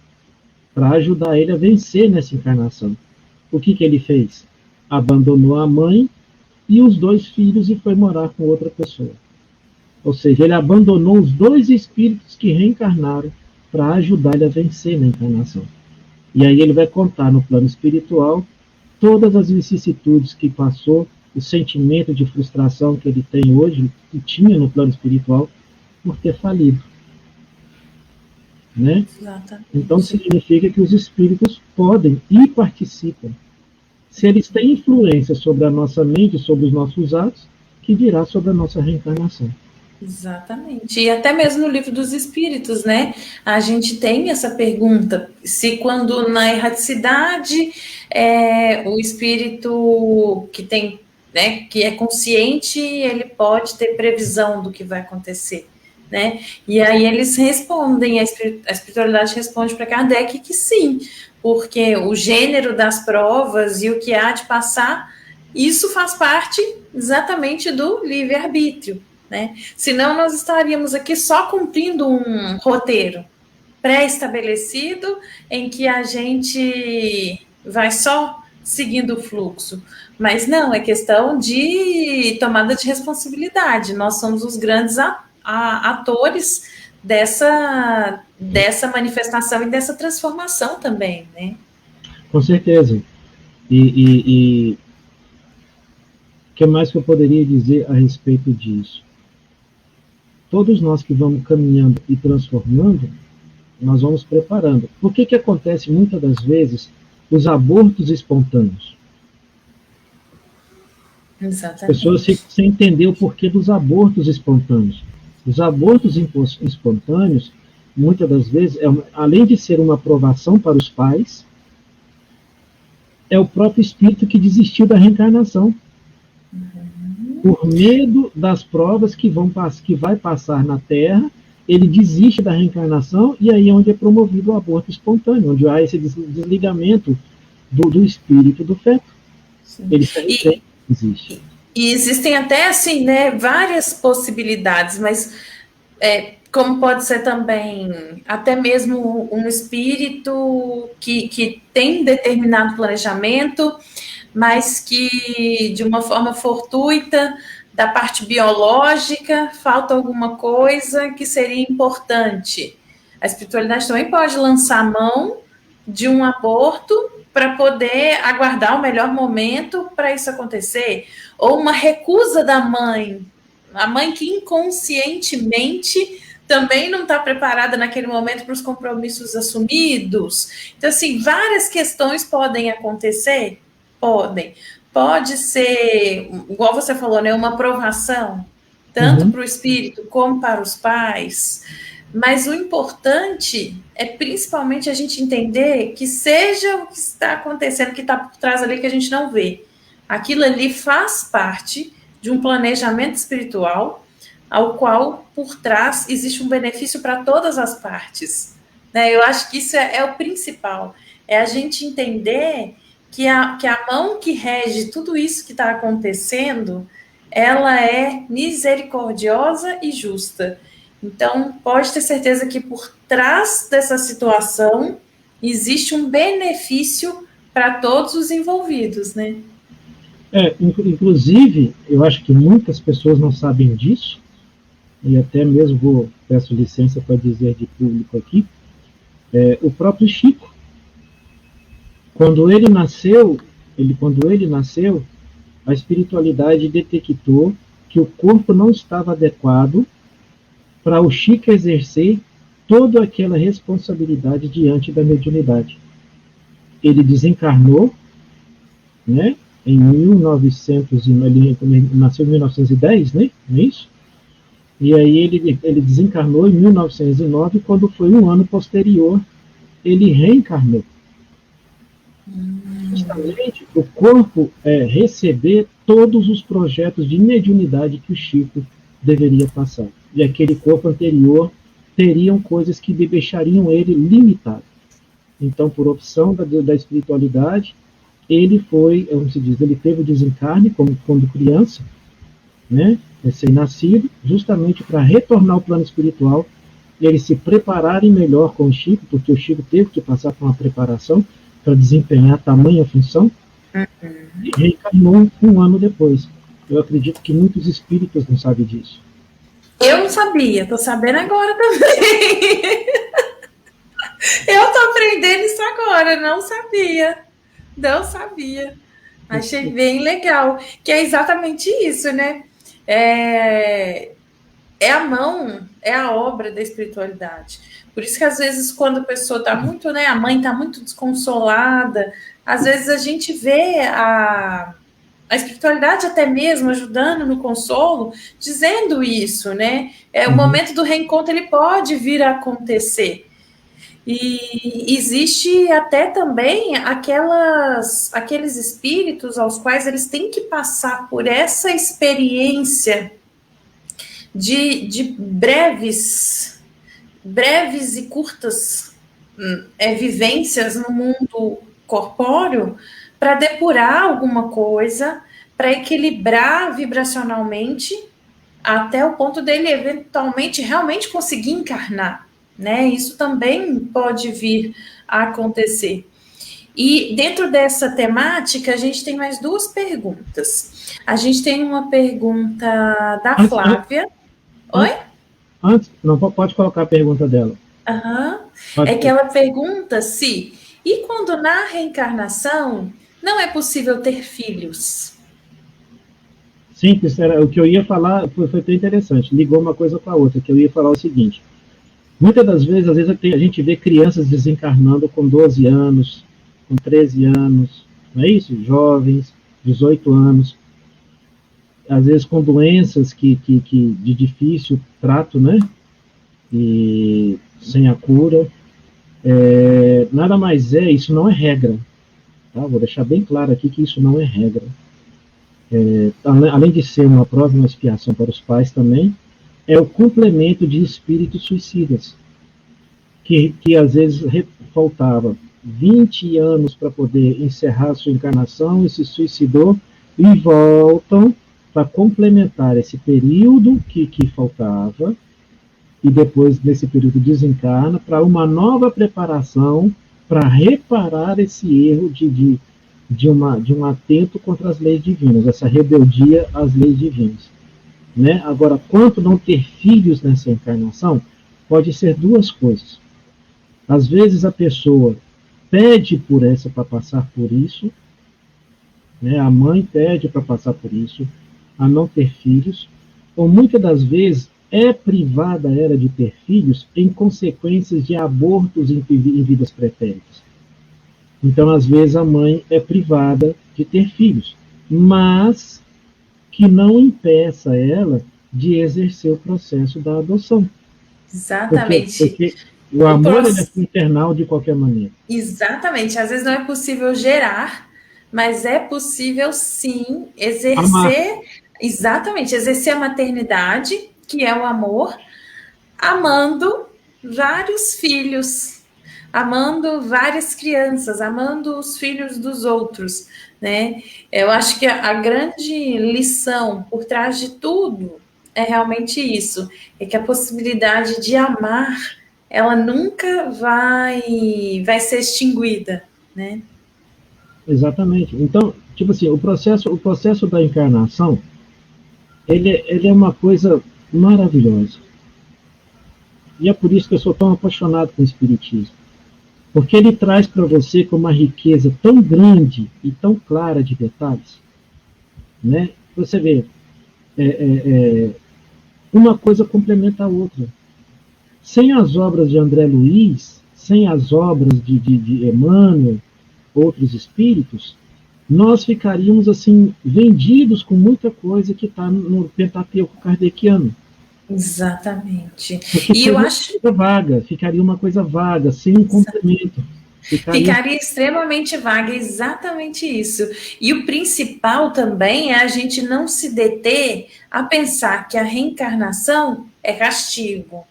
para ajudar ele a vencer nessa encarnação. O que ele fez? Abandonou a mãe e os 2 filhos e foi morar com outra pessoa. Ou seja, ele abandonou os 2 espíritos que reencarnaram para ajudar ele a vencer na encarnação. E aí ele vai contar no plano espiritual todas as vicissitudes que passou, o sentimento de frustração que ele tem hoje, que tinha no plano espiritual, por ter falido. Né? Então significa que os espíritos podem e participam. Se eles têm influência sobre a nossa mente, sobre os nossos atos, que dirá sobre a nossa reencarnação. Exatamente. E até mesmo no livro dos Espíritos, né? A gente tem essa pergunta: se quando na erraticidade o espírito que tem, né, que é consciente, ele pode ter previsão do que vai acontecer, né? E aí eles respondem, a espiritualidade responde para Kardec que sim, porque o gênero das provas e o que há de passar, isso faz parte exatamente do livre-arbítrio. Né? Senão, nós estaríamos aqui só cumprindo um roteiro pré-estabelecido em que a gente vai só seguindo o fluxo. Mas não, é questão de tomada de responsabilidade. Nós somos os grandes atores dessa manifestação e dessa transformação também, né? Com certeza. E o que mais que eu poderia dizer a respeito disso? Todos nós que vamos caminhando e transformando, nós vamos preparando. Por que acontece muitas das vezes os abortos espontâneos? Exatamente. As pessoas ficam sem entender o porquê dos abortos espontâneos. Os abortos espontâneos, muitas das vezes, além de ser uma aprovação para os pais, é o próprio espírito que desistiu da reencarnação. Por medo das provas que vai passar na Terra, ele desiste da reencarnação e aí é onde é promovido o aborto espontâneo, onde há esse desligamento do espírito do feto. Sim. Ele sempre existe. E existem até, assim, né, várias possibilidades, mas como pode ser também até mesmo um espírito que tem determinado planejamento, mas que de uma forma fortuita, da parte biológica, falta alguma coisa que seria importante. A espiritualidade também pode lançar mão de um aborto para poder aguardar o melhor momento para isso acontecer, ou uma recusa da mãe, a mãe que inconscientemente também não está preparada naquele momento para os compromissos assumidos. Então, assim, várias questões podem acontecer. Pode ser, igual você falou, né, uma aprovação, tanto para o espírito como para os pais, mas o importante é principalmente a gente entender que seja o que está acontecendo, que está por trás ali que a gente não vê, aquilo ali faz parte de um planejamento espiritual, ao qual, por trás, existe um benefício para todas as partes. Né? Eu acho que isso é o principal, é a gente entender que a mão que rege tudo isso que está acontecendo, ela é misericordiosa e justa. Então, pode ter certeza que por trás dessa situação existe um benefício para todos os envolvidos, né? Inclusive, eu acho que muitas pessoas não sabem disso, e até mesmo peço licença para dizer de público aqui, o próprio Chico, quando ele nasceu, a espiritualidade detectou que o corpo não estava adequado para o Chico exercer toda aquela responsabilidade diante da mediunidade. Ele desencarnou, né? Em 1900, ele nasceu em 1910, né? Não é isso? E aí ele desencarnou em 1909, quando foi um ano posterior, ele reencarnou. Justamente o corpo receber todos os projetos de mediunidade que o Chico deveria passar. E aquele corpo anterior teriam coisas que deixariam ele limitado. Então, por opção da espiritualidade, ele foi, como se diz, ele teve o desencarne quando criança, né, recém-nascido, justamente para retornar ao plano espiritual e eles se prepararem melhor com o Chico, porque o Chico teve que passar por uma preparação para desempenhar tamanha função, e reencarnou um ano depois. Eu acredito que muitos espíritos não sabem disso. Eu não sabia, estou sabendo agora também. Eu estou aprendendo isso agora, não sabia. Achei bem legal, que é exatamente isso, né? É a mão, é a obra da espiritualidade. Por isso que às vezes quando a pessoa está muito, a mãe está muito desconsolada, às vezes a gente vê a espiritualidade até mesmo ajudando no consolo, dizendo isso, né? O momento do reencontro, ele pode vir a acontecer. E existe até também aqueles espíritos aos quais eles têm que passar por essa experiência de breves e curtas vivências no mundo corpóreo para depurar alguma coisa, para equilibrar vibracionalmente até o ponto dele eventualmente realmente conseguir encarnar, né? Isso também pode vir a acontecer. E dentro dessa temática, a gente tem mais duas perguntas. A gente tem uma pergunta da Flávia. Oi? Antes, não pode colocar a pergunta dela. É que ela pergunta se, e quando na reencarnação não é possível ter filhos? Sim, o que eu ia falar foi bem interessante. Ligou uma coisa com a outra, que eu ia falar o seguinte. Muitas das vezes, às vezes a gente vê crianças desencarnando com 12 anos, com 13 anos, não é isso? Jovens, 18 anos, às vezes com doenças que de difícil trato, né? E sem a cura. Nada mais isso não é regra. Tá? Vou deixar bem claro aqui que isso não é regra. Além de ser uma prova e uma expiação para os pais também, é o complemento de espíritos suicidas, que às vezes faltava 20 anos para poder encerrar a sua encarnação e se suicidou, e voltam para complementar esse período que faltava, e depois desse período desencarna para uma nova preparação para reparar esse erro de um atento contra as leis divinas, essa rebeldia às leis divinas. Né? Agora, quanto não ter filhos nessa encarnação, pode ser duas coisas. Às vezes a pessoa pede por essa para passar por isso, né? A mãe pede para passar por isso, a não ter filhos, ou muitas das vezes é privada ela de ter filhos em consequências de abortos em vidas pretéritas. Então, às vezes, a mãe é privada de ter filhos, mas que não impeça ela de exercer o processo da adoção. Exatamente. Porque o amor é fraternal de qualquer maneira. Exatamente. Às vezes não é possível gerar, mas é possível, sim, exercer... Amar. Exatamente, exercer a maternidade, que é o amor, amando vários filhos, amando várias crianças, amando os filhos dos outros, né? Eu acho que a grande lição por trás de tudo é realmente isso, é que a possibilidade de amar, ela nunca vai ser extinguida, né? Exatamente. Então, tipo assim, o processo da encarnação, ele é uma coisa maravilhosa. E é por isso que eu sou tão apaixonado com o Espiritismo. Porque ele traz para você com uma riqueza tão grande e tão clara de detalhes. Né? Você vê, uma coisa complementa a outra. Sem as obras de André Luiz, sem as obras de Emmanuel, outros espíritos, nós ficaríamos assim vendidos com muita coisa que está no Pentateuco kardeciano. Exatamente. Porque e eu acho ficaria uma coisa vaga, sem um complemento. Ficaria extremamente vaga, exatamente isso. E o principal também é a gente não se deter a pensar que a reencarnação é castigo.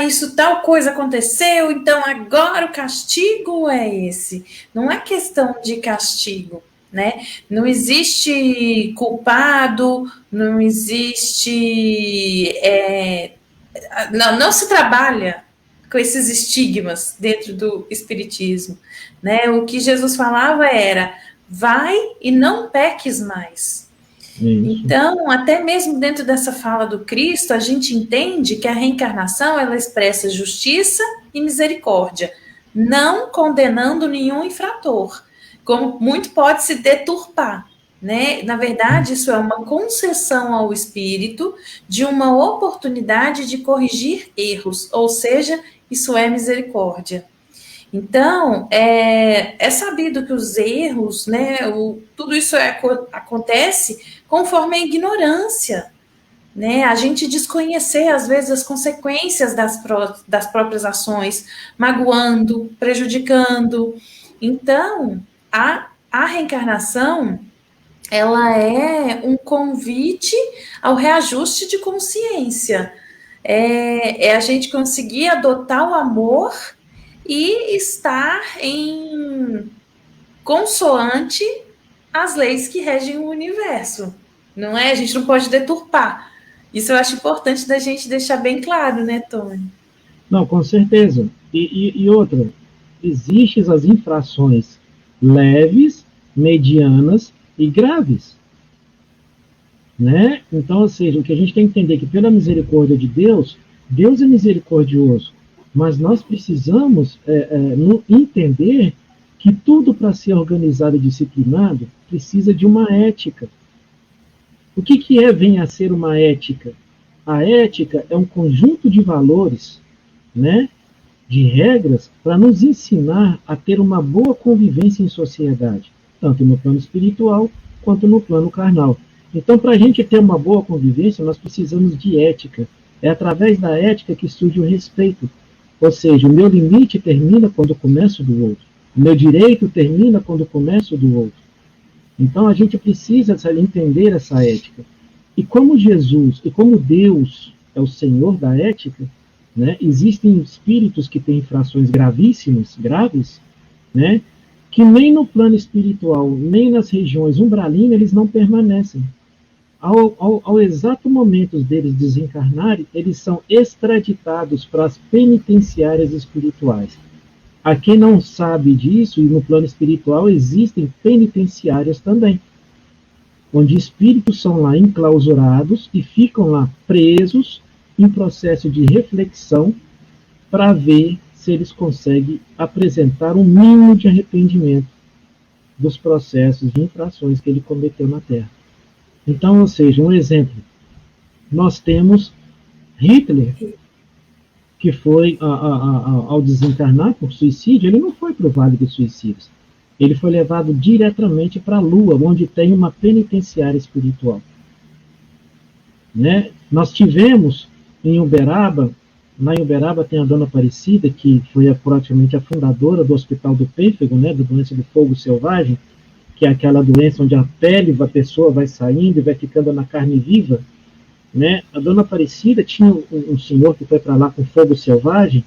Isso tal coisa aconteceu, então agora o castigo é esse. Não é questão de castigo, né? Não existe culpado, não existe... não se trabalha com esses estigmas dentro do espiritismo, né? O que Jesus falava era: vai e não peques mais. Isso. Então, até mesmo dentro dessa fala do Cristo, a gente entende que a reencarnação, ela expressa justiça e misericórdia, não condenando nenhum infrator, como muito pode se deturpar, né? Na verdade, isso é uma concessão ao espírito de uma oportunidade de corrigir erros, ou seja, isso é misericórdia. Então, é sabido que os erros, né, tudo isso acontece conforme a ignorância, né? A gente desconhecer, às vezes, as consequências das próprias ações, magoando, prejudicando. Então, a reencarnação, ela é um convite ao reajuste de consciência. É a gente conseguir adotar o amor e estar em consoante às leis que regem o universo. Não é? A gente não pode deturpar. Isso eu acho importante da gente deixar bem claro, né, Tony? Não, com certeza. E outra, existem as infrações leves, medianas e graves. Né? Então, ou seja, o que a gente tem que entender é que pela misericórdia de Deus, Deus é misericordioso, mas nós precisamos entender que tudo para ser organizado e disciplinado precisa de uma ética. O que vem a ser uma ética? A ética é um conjunto de valores, né, de regras para nos ensinar a ter uma boa convivência em sociedade, tanto no plano espiritual quanto no plano carnal. Então, para a gente ter uma boa convivência, nós precisamos de ética. É através da ética que surge o respeito. Ou seja, o meu limite termina quando começo do outro. O meu direito termina quando começo do outro. Então, a gente precisa entender essa ética. E como Jesus, e como Deus é o Senhor da ética, né, existem espíritos que têm infrações gravíssimas, graves, né, que nem no plano espiritual, nem nas regiões umbralinas, eles não permanecem. Ao exato momento deles desencarnarem, eles são extraditados para as penitenciárias espirituais. A quem não sabe disso, e no plano espiritual existem penitenciárias também, onde espíritos são lá enclausurados e ficam lá presos em processo de reflexão para ver se eles conseguem apresentar um mínimo de arrependimento dos processos de infrações que ele cometeu na Terra. Então, ou seja, um exemplo, nós temos Hitler, que foi, ao desencarnar por suicídio, ele não foi para o Vale dos Suicidas. Ele foi levado diretamente para a Lua, onde tem uma penitenciária espiritual. Né? Nós tivemos em Uberaba, lá em Uberaba tem a Dona Aparecida, que foi praticamente a fundadora do Hospital do Pênfego, né, da doença do fogo selvagem, que é aquela doença onde a pele da pessoa vai saindo e vai ficando na carne viva. Né? A Dona Aparecida tinha um senhor que foi para lá com fogo selvagem,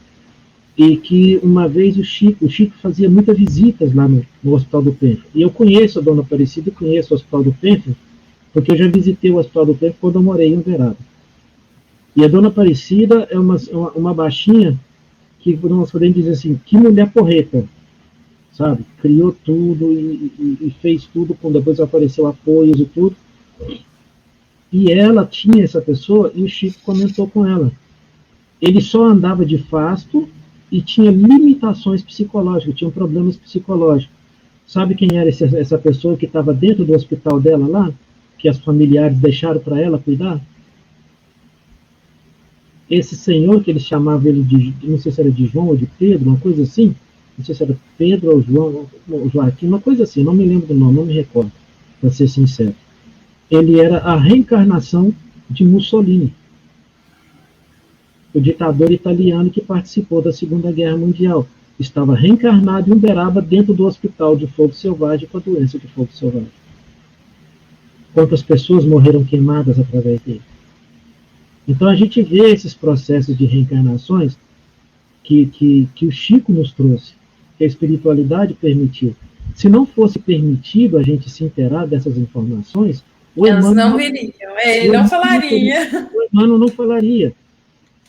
e que uma vez o Chico fazia muitas visitas lá no Hospital do Pênfego. E eu conheço a Dona Aparecida e conheço o Hospital do Pênfego, porque eu já visitei o Hospital do Pênfego quando eu morei em Uberaba. E a Dona Aparecida é uma baixinha que nós podemos dizer assim, que mulher porreta, sabe? Criou tudo e fez tudo, quando depois apareceu apoios e tudo. E ela tinha essa pessoa, e o Chico comentou com ela. Ele só andava de fasto e tinha limitações psicológicas, tinha problemas psicológicos. Sabe quem era essa pessoa que estava dentro do hospital dela lá? Que as familiares deixaram para ela cuidar? Esse senhor, que eles chamavam ele de, não sei se era de João ou de Pedro, uma coisa assim, não sei se era Pedro ou João, ou Joaquim, uma coisa assim, não me lembro do nome, não me recordo, para ser sincero. Ele era a reencarnação de Mussolini, o ditador italiano que participou da Segunda Guerra Mundial. Estava reencarnado em Uberaba dentro do hospital de fogo selvagem com a doença de fogo selvagem. Quantas pessoas morreram queimadas através dele? Então a gente vê esses processos de reencarnações que o Chico nos trouxe, que a espiritualidade permitiu. Se não fosse permitido a gente se inteirar dessas informações, o Elas não viriam, ele não falaria. O Emmanuel não falaria.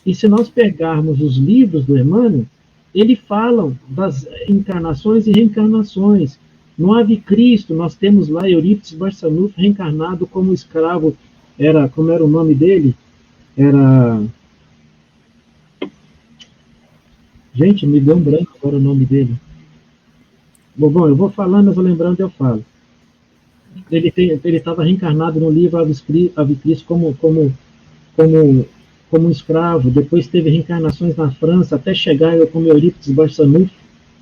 E se nós pegarmos os livros do Emmanuel, ele falam das encarnações e reencarnações. No Ave Cristo, nós temos lá Eurípides Barçanufo reencarnado como escravo, como era o nome dele? Gente, me deu um branco agora o nome dele. Bom, eu vou falando, eu vou lembrando, eu falo. Ele estava reencarnado no livro Ave Cristo como um escravo, depois teve reencarnações na França, até chegar como Eurípides Barçanufo,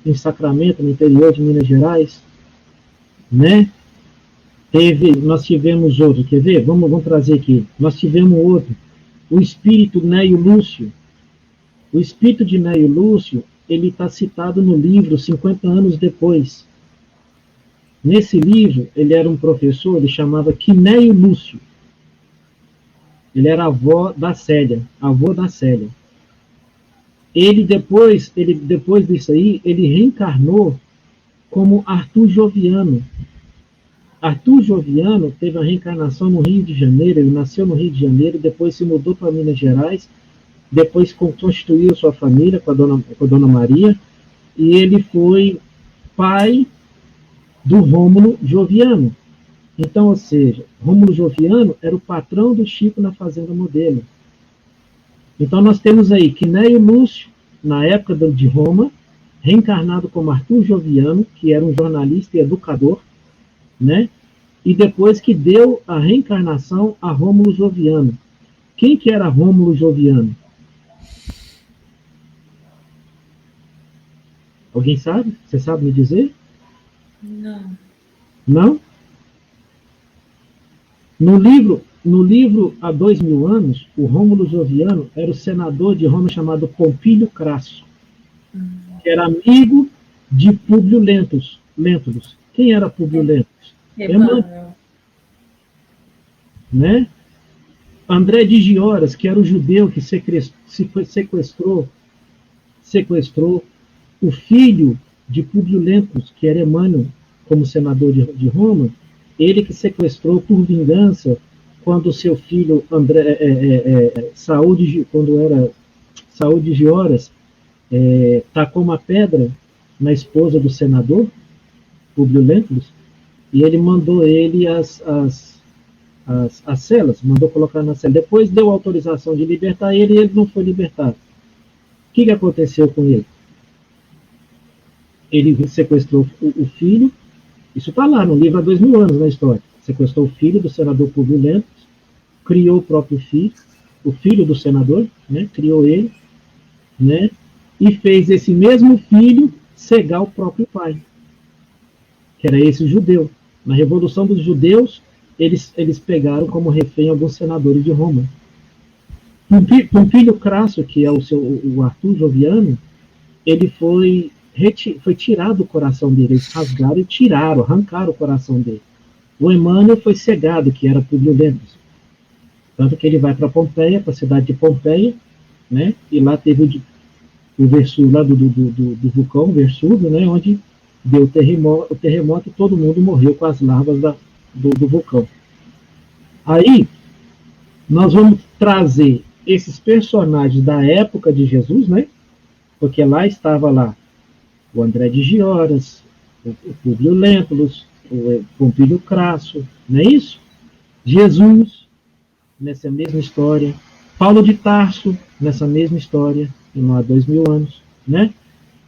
em Sacramento, no interior de Minas Gerais, né? Nós tivemos outro, quer ver? Vamos trazer aqui. Nós tivemos outro, o espírito Neio Lúcio. O espírito de Neio Lúcio, ele está citado no livro 50 anos depois. Nesse livro, ele era um professor, ele chamava Quinéio Lúcio. Ele era avô da Célia. Ele depois disso aí, ele reencarnou como Arthur Joviano. Arthur Joviano teve a reencarnação no Rio de Janeiro, ele nasceu no Rio de Janeiro, depois se mudou para Minas Gerais, depois constituiu sua família com a dona Maria, e ele foi pai do Rômulo Joviano. Então, ou seja, Rômulo Joviano era o patrão do Chico na Fazenda Modelo. Então, nós temos aí Quinéio Lúcio, na época de Roma, reencarnado como Arthur Joviano, que era um jornalista e educador, né? E depois que deu a reencarnação a Rômulo Joviano. Quem que era Rômulo Joviano? Alguém sabe? Você sabe me dizer? Não. Não? No livro Há 2000 anos, o Rômulo Joviano era o senador de Roma chamado Pompílio Crasso, que era amigo de Públio Lentulus. Quem era Públio Lentulus? Emmanuel. Né? André de Gioras, que era o judeu que sequestrou o filho de Públio Lentulus, que era Emmanuel, como senador de Roma, ele que sequestrou por vingança quando seu filho Saúl de Gioras tacou uma pedra na esposa do senador, Públio Lentulus, e ele mandou ele as celas, mandou colocar na cela. Depois deu autorização de libertar ele e ele não foi libertado. O que aconteceu com ele? Ele sequestrou o filho, isso está lá no livro Há 2000 anos, na história. Sequestrou o filho do senador Públio Lentulus, criou o próprio filho, o filho do senador, né, criou ele, né, e fez esse mesmo filho cegar o próprio pai, que era esse judeu. Na Revolução dos Judeus, eles pegaram como refém alguns senadores de Roma. Pompílio Crasso, que é o Arthur Joviano, ele foi tirado o coração dele, eles rasgaram e arrancaram o coração dele. O Emmanuel foi cegado, que era Públio Lentulus. Tanto que ele vai para Pompeia, para a cidade de Pompeia, né? E lá teve o Vesúvio, lá do vulcão Vesúvio, né? Onde deu o terremoto e todo mundo morreu com as larvas do vulcão. Aí, nós vamos trazer esses personagens da época de Jesus, né? Porque lá estava lá o André de Gioras, o Públio Lentulus, o Pompílio Crasso, não é isso? Jesus, nessa mesma história. Paulo de Tarso, nessa mesma história, há 2000 anos, né?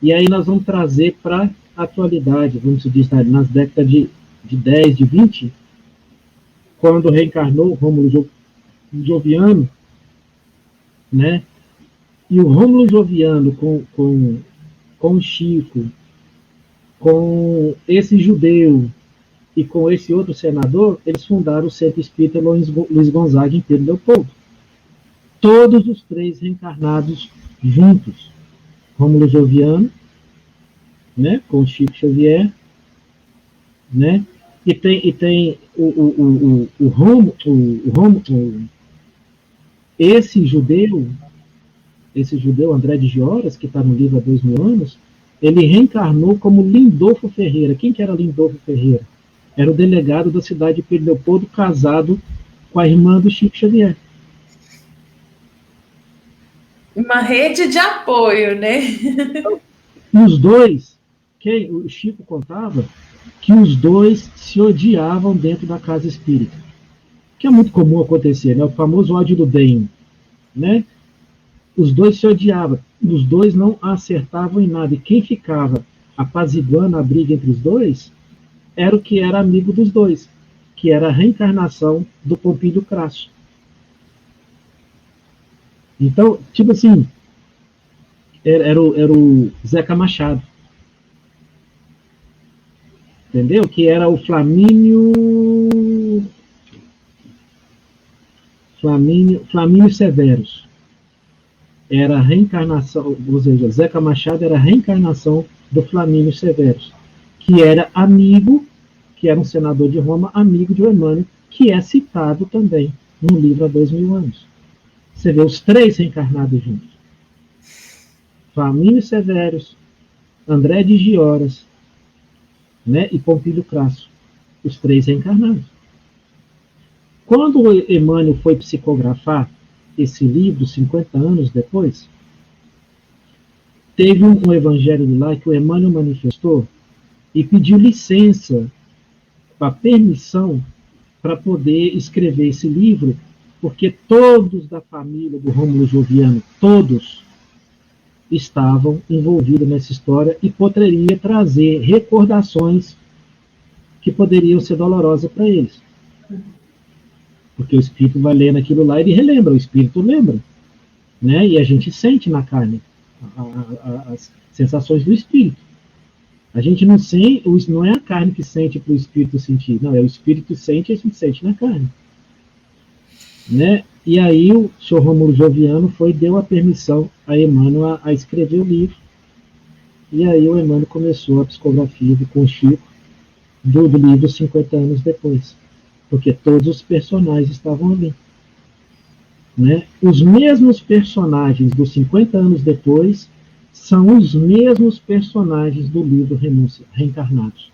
E aí nós vamos trazer para a atualidade, vamos dizer, nas décadas de 10, de 20, quando reencarnou Rômulo Joviano, né? E o Rômulo Joviano com Chico, com esse judeu e com esse outro senador, eles fundaram o Centro Espírita Luiz Gonzaga em Pedro Leopoldo. Todos os três reencarnados juntos. Rômulo Joviano, né, com Chico Xavier, né? E tem o Rômulo, esse judeu André de Gioras, que está no livro Há 2000 anos, ele reencarnou como Lindolfo Ferreira. Quem que era Lindolfo Ferreira? Era o delegado da cidade de Pedro Leopoldo, casado com a irmã do Chico Xavier. Uma rede de apoio, né? Os dois, o Chico contava que os dois se odiavam dentro da casa espírita, que é muito comum acontecer, né? O famoso ódio do bem, né? Os dois se odiavam, os dois não acertavam em nada, e quem ficava apaziguando a briga entre os dois era o que era amigo dos dois, que era a reencarnação do Pompílio Crasso. Então, tipo assim, era o Zeca Machado, entendeu? Que era o Flamínio Severus. Era a reencarnação, ou seja, Zeca Machado era a reencarnação do Flamínio Severus, que era amigo, que era um senador de Roma, amigo de Emmanuel, que é citado também no livro Há 2000 anos. Você vê os três reencarnados juntos. Flamínio Severus, André de Gioras, né, e Pompílio Crasso. Os três reencarnados. Quando Emmanuel foi psicografar esse livro, 50 anos depois, teve um evangelho de lá que o Emmanuel manifestou e pediu licença, a permissão para poder escrever esse livro, porque todos da família do Rômulo Joviano, todos, estavam envolvidos nessa história e poderia trazer recordações que poderiam ser dolorosas para eles. Porque o espírito vai lendo aquilo lá e ele relembra, o espírito lembra, né? E a gente sente na carne as sensações do espírito. A gente não sente, não é a carne que sente para o espírito sentir, não, é o espírito sente e a gente sente na carne, né? E aí o senhor Rômulo Joviano deu a permissão a Emmanuel a escrever o livro, e aí o Emmanuel começou a psicografia com o Chico do livro 50 anos depois, porque todos os personagens estavam ali, né? Os mesmos personagens dos 50 anos depois são os mesmos personagens do livro Renúncia, reencarnados.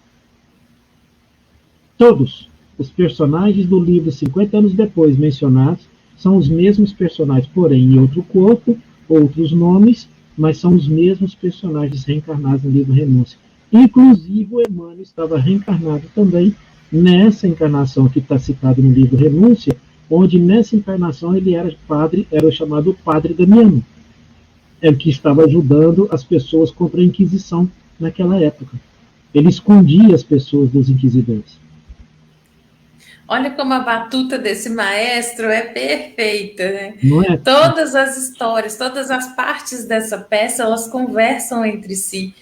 Todos os personagens do livro 50 anos depois mencionados são os mesmos personagens, porém em outro corpo, outros nomes, mas são os mesmos personagens reencarnados no livro Renúncia. Inclusive o Emmanuel estava reencarnado também nessa encarnação que está citado no livro Renúncia, onde nessa encarnação ele era padre, era o chamado Padre Damiano, é o que estava ajudando as pessoas contra a Inquisição naquela época. Ele escondia as pessoas dos inquisidores. Olha como a batuta desse maestro é perfeita, né? Não é? Todas as histórias, todas as partes dessa peça, elas conversam entre si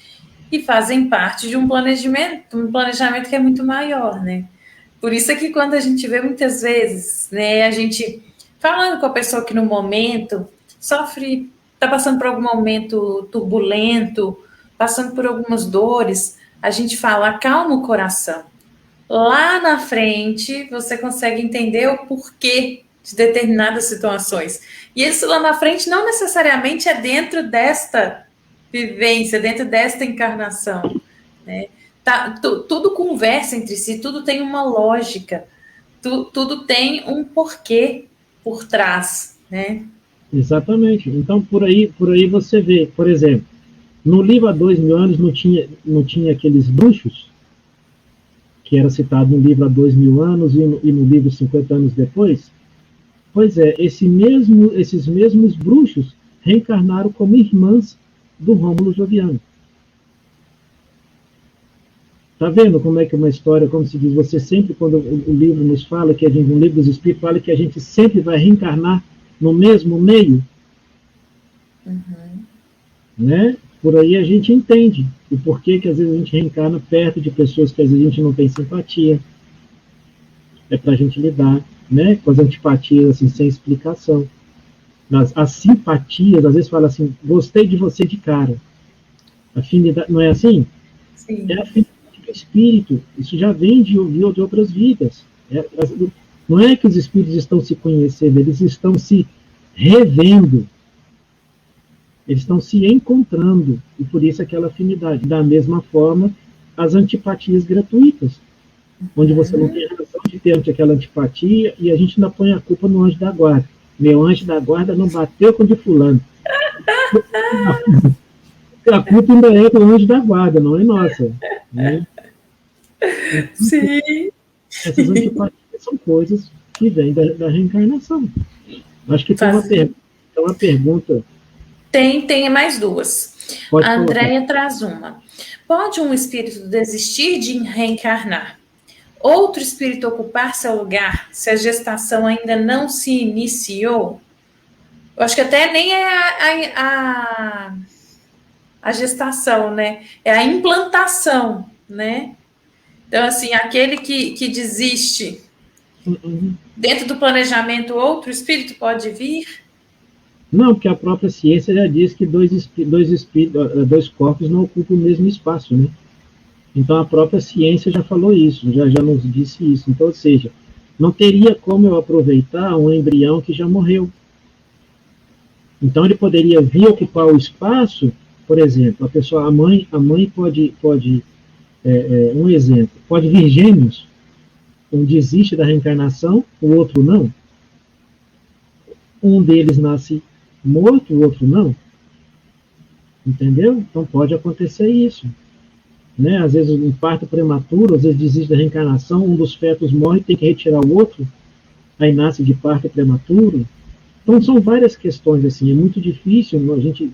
e fazem parte de um planejamento que é muito maior, né? Por isso é que quando a gente vê muitas vezes, né, a gente falando com a pessoa que no momento sofre, está passando por algum momento turbulento, passando por algumas dores, a gente fala, acalma o coração. Lá na frente, você consegue entender o porquê de determinadas situações. E isso lá na frente não necessariamente é dentro desta vivência, dentro desta encarnação, né? Tudo conversa entre si, tudo tem uma lógica, tudo tem um porquê por trás, né? Exatamente. Então, por aí você vê, por exemplo, no livro Há 2000 anos não tinha aqueles bruxos, que era citado no livro Há 2000 anos e no livro 50 anos depois? Pois é, esses mesmos bruxos reencarnaram como irmãs do Rômulo Joviano. Tá vendo como é que é uma história, como se diz, você sempre, quando o livro nos fala, que a gente, no livro dos Espíritos, fala que a gente sempre vai reencarnar no mesmo meio, né? Por aí a gente entende o porquê que às vezes a gente reencarna perto de pessoas que às vezes a gente não tem simpatia. É para a gente lidar, né, com as antipatias assim, sem explicação. As simpatias, às vezes fala assim, gostei de você de cara. Afinidade, não é assim? Sim. É a afinidade do espírito. Isso já vem de outras vidas. Não é que os espíritos estão se conhecendo, eles estão se revendo. Eles estão se encontrando, e por isso aquela afinidade. Da mesma forma, as antipatias gratuitas, onde você não tem razão de ter aquela antipatia, e a gente ainda põe a culpa no anjo da guarda. Meu anjo da guarda não bateu com o de fulano. A culpa ainda é do anjo da guarda, não é nossa. Né? Então, sim. Essas antipatias são coisas que vêm da reencarnação. Acho que tem uma pergunta. Tem mais duas. Pode a Andréia traz uma. Pode um espírito desistir de reencarnar? Outro espírito ocupar seu lugar se a gestação ainda não se iniciou? Eu acho que até nem é a gestação, né? É a implantação, né? Então, assim, aquele que desiste, dentro do planejamento, outro espírito pode vir? Não, porque a própria ciência já diz que dois corpos não ocupam o mesmo espaço, né? Então a própria ciência já falou isso, já nos disse isso. Então, ou seja, não teria como eu aproveitar um embrião que já morreu. Então ele poderia vir ocupar o espaço, por exemplo, a mãe pode um exemplo, pode vir gêmeos, um desiste da reencarnação, o outro não. Um deles nasce morto, o outro não. Entendeu? Então pode acontecer isso. Né? Às vezes um parto prematuro, às vezes desiste da reencarnação, um dos fetos morre e tem que retirar o outro, aí nasce de parto prematuro. Então são várias questões assim, é muito difícil a gente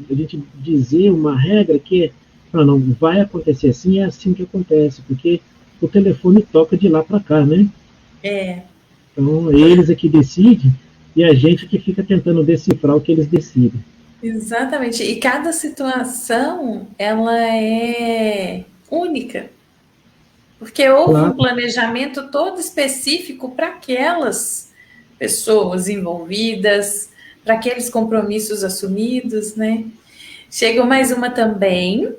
dizer uma regra que não vai acontecer assim, é assim que acontece, porque o telefone toca de lá para cá, né? Então eles é que decidem e a gente que fica tentando decifrar o que eles decidem. Exatamente. E cada situação, ela é única. Porque houve um planejamento todo específico para aquelas pessoas envolvidas, para aqueles compromissos assumidos, né? Chega mais uma também,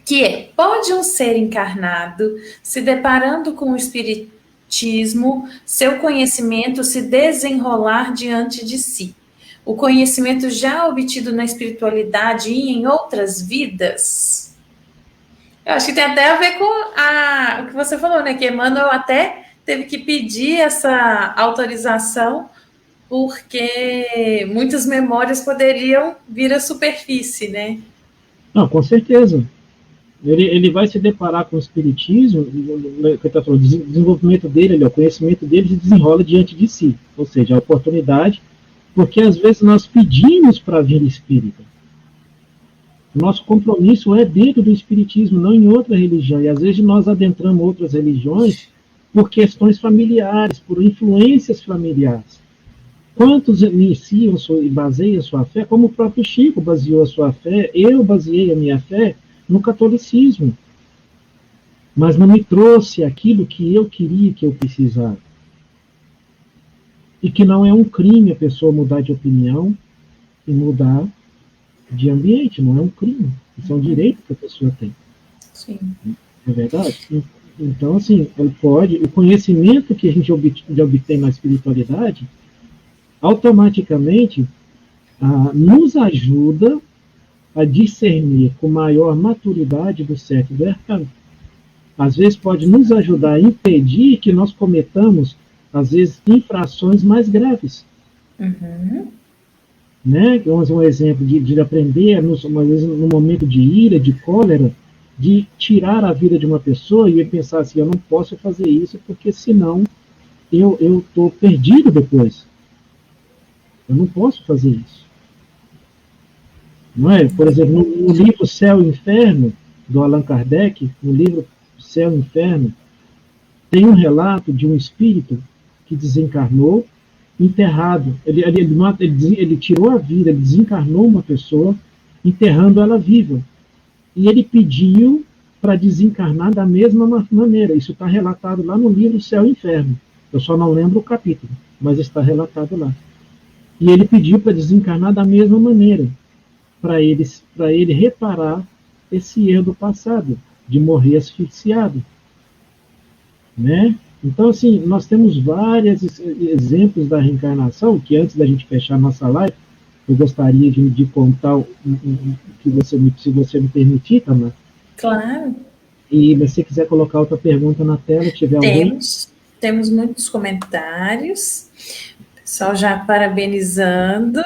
que é: pode um ser encarnado, se deparando com o espiritismo, seu conhecimento se desenrolar diante de si? O conhecimento já obtido na espiritualidade e em outras vidas? Eu acho que tem até a ver com o que você falou, né? Que Emmanuel até teve que pedir essa autorização, porque muitas memórias poderiam vir à superfície, né? Não, com certeza. Ele vai se deparar com o espiritismo, o desenvolvimento dele, o conhecimento dele se desenrola diante de si. Ou seja, a oportunidade, porque às vezes nós pedimos para vir espírita. Nosso compromisso é dentro do espiritismo, não em outra religião. E às vezes nós adentramos outras religiões por questões familiares, por influências familiares. Quantos iniciam e baseiam a sua fé, como o próprio Chico baseou a sua fé, eu baseei a minha fé no catolicismo. Mas não me trouxe aquilo que eu queria, que eu precisava. E que não é um crime a pessoa mudar de opinião e mudar de ambiente, não é um crime. Isso é um direito que a pessoa tem. Sim. Não é verdade? Então, assim, ele pode, o conhecimento que a gente obtém na espiritualidade, automaticamente nos ajuda a discernir com maior maturidade do certo e do errado. Às vezes pode nos ajudar a impedir que nós cometamos, às vezes, infrações mais graves. Uhum. Né? Vamos um exemplo de aprender, às vezes, no momento de ira, de cólera, de tirar a vida de uma pessoa e pensar assim, eu não posso fazer isso porque senão eu estou perdido depois. Eu não posso fazer isso. Não é? Por exemplo, no livro Céu e Inferno, do Allan Kardec, no livro Céu e Inferno, tem um relato de um espírito que desencarnou, enterrado. Ele tirou a vida, ele desencarnou uma pessoa, enterrando ela viva. E ele pediu para desencarnar da mesma maneira. Isso está relatado lá no livro Céu e Inferno. Eu só não lembro o capítulo, mas está relatado lá. E ele pediu para desencarnar da mesma maneira, para ele reparar esse erro do passado, de morrer asfixiado. Né? Então, assim, nós temos vários exemplos da reencarnação, que antes da gente fechar a nossa live, eu gostaria de contar se você me permitir, Tamar. Claro. E se você quiser colocar outra pergunta na tela, tiver alguém. Temos muitos comentários. O pessoal já parabenizando.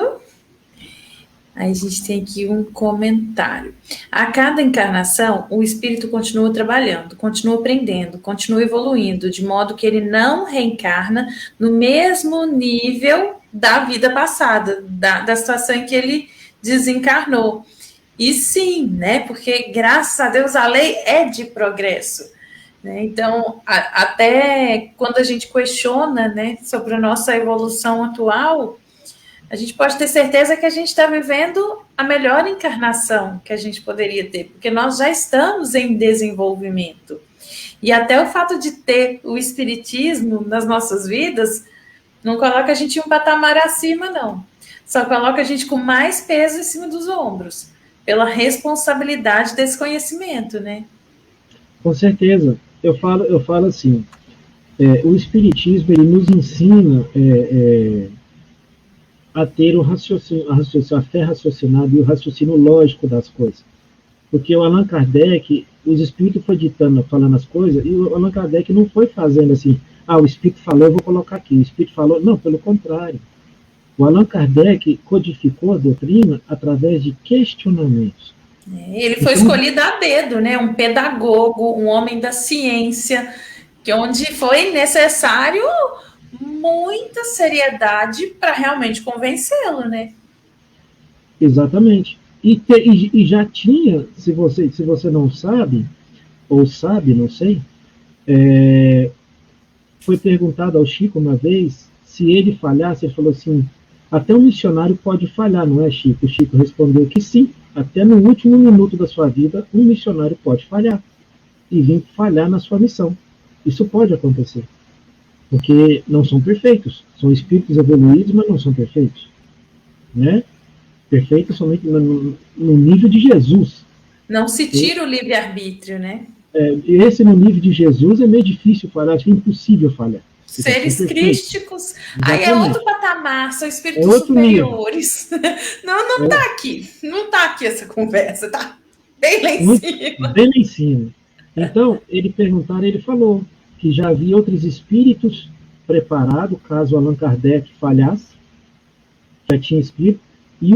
Aí a gente tem aqui um comentário. A cada encarnação, o espírito continua trabalhando, continua aprendendo, continua evoluindo, de modo que ele não reencarna no mesmo nível da vida passada, da situação em que ele desencarnou. E sim, né? Porque, graças a Deus, a lei é de progresso. Né? Então, até quando a gente questiona, né, sobre a nossa evolução atual, a gente pode ter certeza que a gente está vivendo a melhor encarnação que a gente poderia ter, porque nós já estamos em desenvolvimento. E até o fato de ter o espiritismo nas nossas vidas não coloca a gente em um patamar acima, não. Só coloca a gente com mais peso em cima dos ombros, pela responsabilidade desse conhecimento, né? Com certeza. Eu falo assim, o Espiritismo ele nos ensina a ter o raciocínio, a fé raciocinada e o raciocínio lógico das coisas. Porque o Allan Kardec, os espíritos foi ditando, falando as coisas, e o Allan Kardec não foi fazendo assim, o espírito falou, eu vou colocar aqui, o espírito falou, não, pelo contrário. O Allan Kardec codificou a doutrina através de questionamentos. Ele foi escolhido a dedo, né? Um pedagogo, um homem da ciência, que onde foi necessário muita seriedade para realmente convencê-lo, né? Exatamente. E já tinha, se você não sabe, ou sabe, não sei, foi perguntado ao Chico uma vez, se ele falhasse, ele falou assim, até um missionário pode falhar, não é, Chico? O Chico respondeu que sim, até no último minuto da sua vida, um missionário pode falhar, e vir falhar na sua missão. Isso pode acontecer, porque não são perfeitos, são espíritos evoluídos, mas não são perfeitos, né? Perfeito somente no nível de Jesus. Não se tira o livre-arbítrio, né? Esse no nível de Jesus é meio difícil falhar, acho que é impossível falhar. Seres crísticos, aí é outro patamar, são espíritos superiores. Não está aqui, não está aqui essa conversa, tá bem lá em cima. Bem lá em cima. Então, ele falou que já havia outros espíritos preparados, caso Allan Kardec falhasse, já tinha espírito, e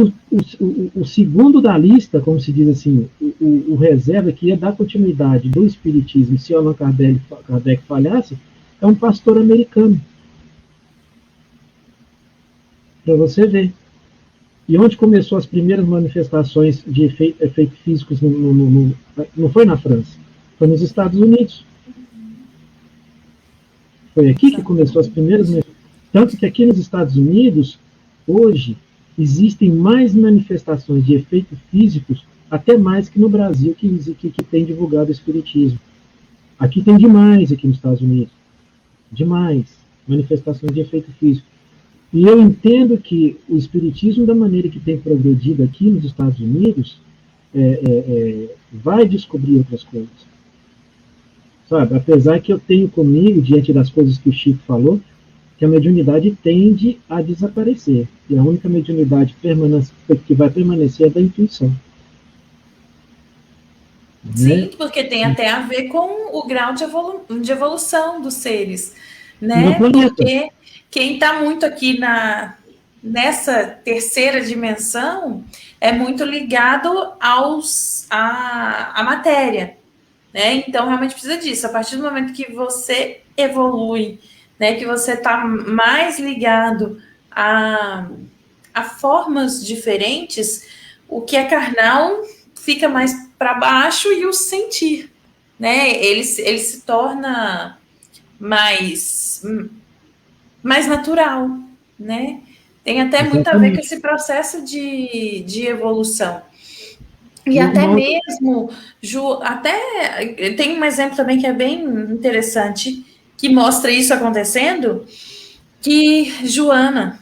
o segundo da lista, como se diz assim, o reserva que ia dar continuidade do espiritismo, se Allan Kardec falhasse, é um pastor americano. Para você ver. E onde começou as primeiras manifestações de efeitos físicos, não foi na França, foi nos Estados Unidos. Foi aqui que começou as primeiras. Tanto que aqui nos Estados Unidos, hoje, existem mais manifestações de efeitos físicos, até mais que no Brasil, que tem divulgado o espiritismo. Aqui tem demais, aqui nos Estados Unidos. Demais. Manifestações de efeito físico. E eu entendo que o espiritismo, da maneira que tem progredido aqui nos Estados Unidos, vai descobrir outras coisas. Sabe? Apesar que eu tenho comigo, diante das coisas que o Chico falou, que a mediunidade tende a desaparecer. E a única mediunidade que vai permanecer é da intuição. Sim, né? Porque tem até a ver com o grau de evolução dos seres. Né? Porque quem está muito aqui nessa terceira dimensão é muito ligado à matéria. Né? Então, realmente precisa disso. A partir do momento que você evolui, né, que você está mais ligado a formas diferentes, o que é carnal fica mais para baixo e o sentir, né? Ele se torna mais natural, né? Tem até muito a ver com esse processo de evolução. E até mesmo, Ju, até tem um exemplo também que é bem interessante, que mostra isso acontecendo, que Joana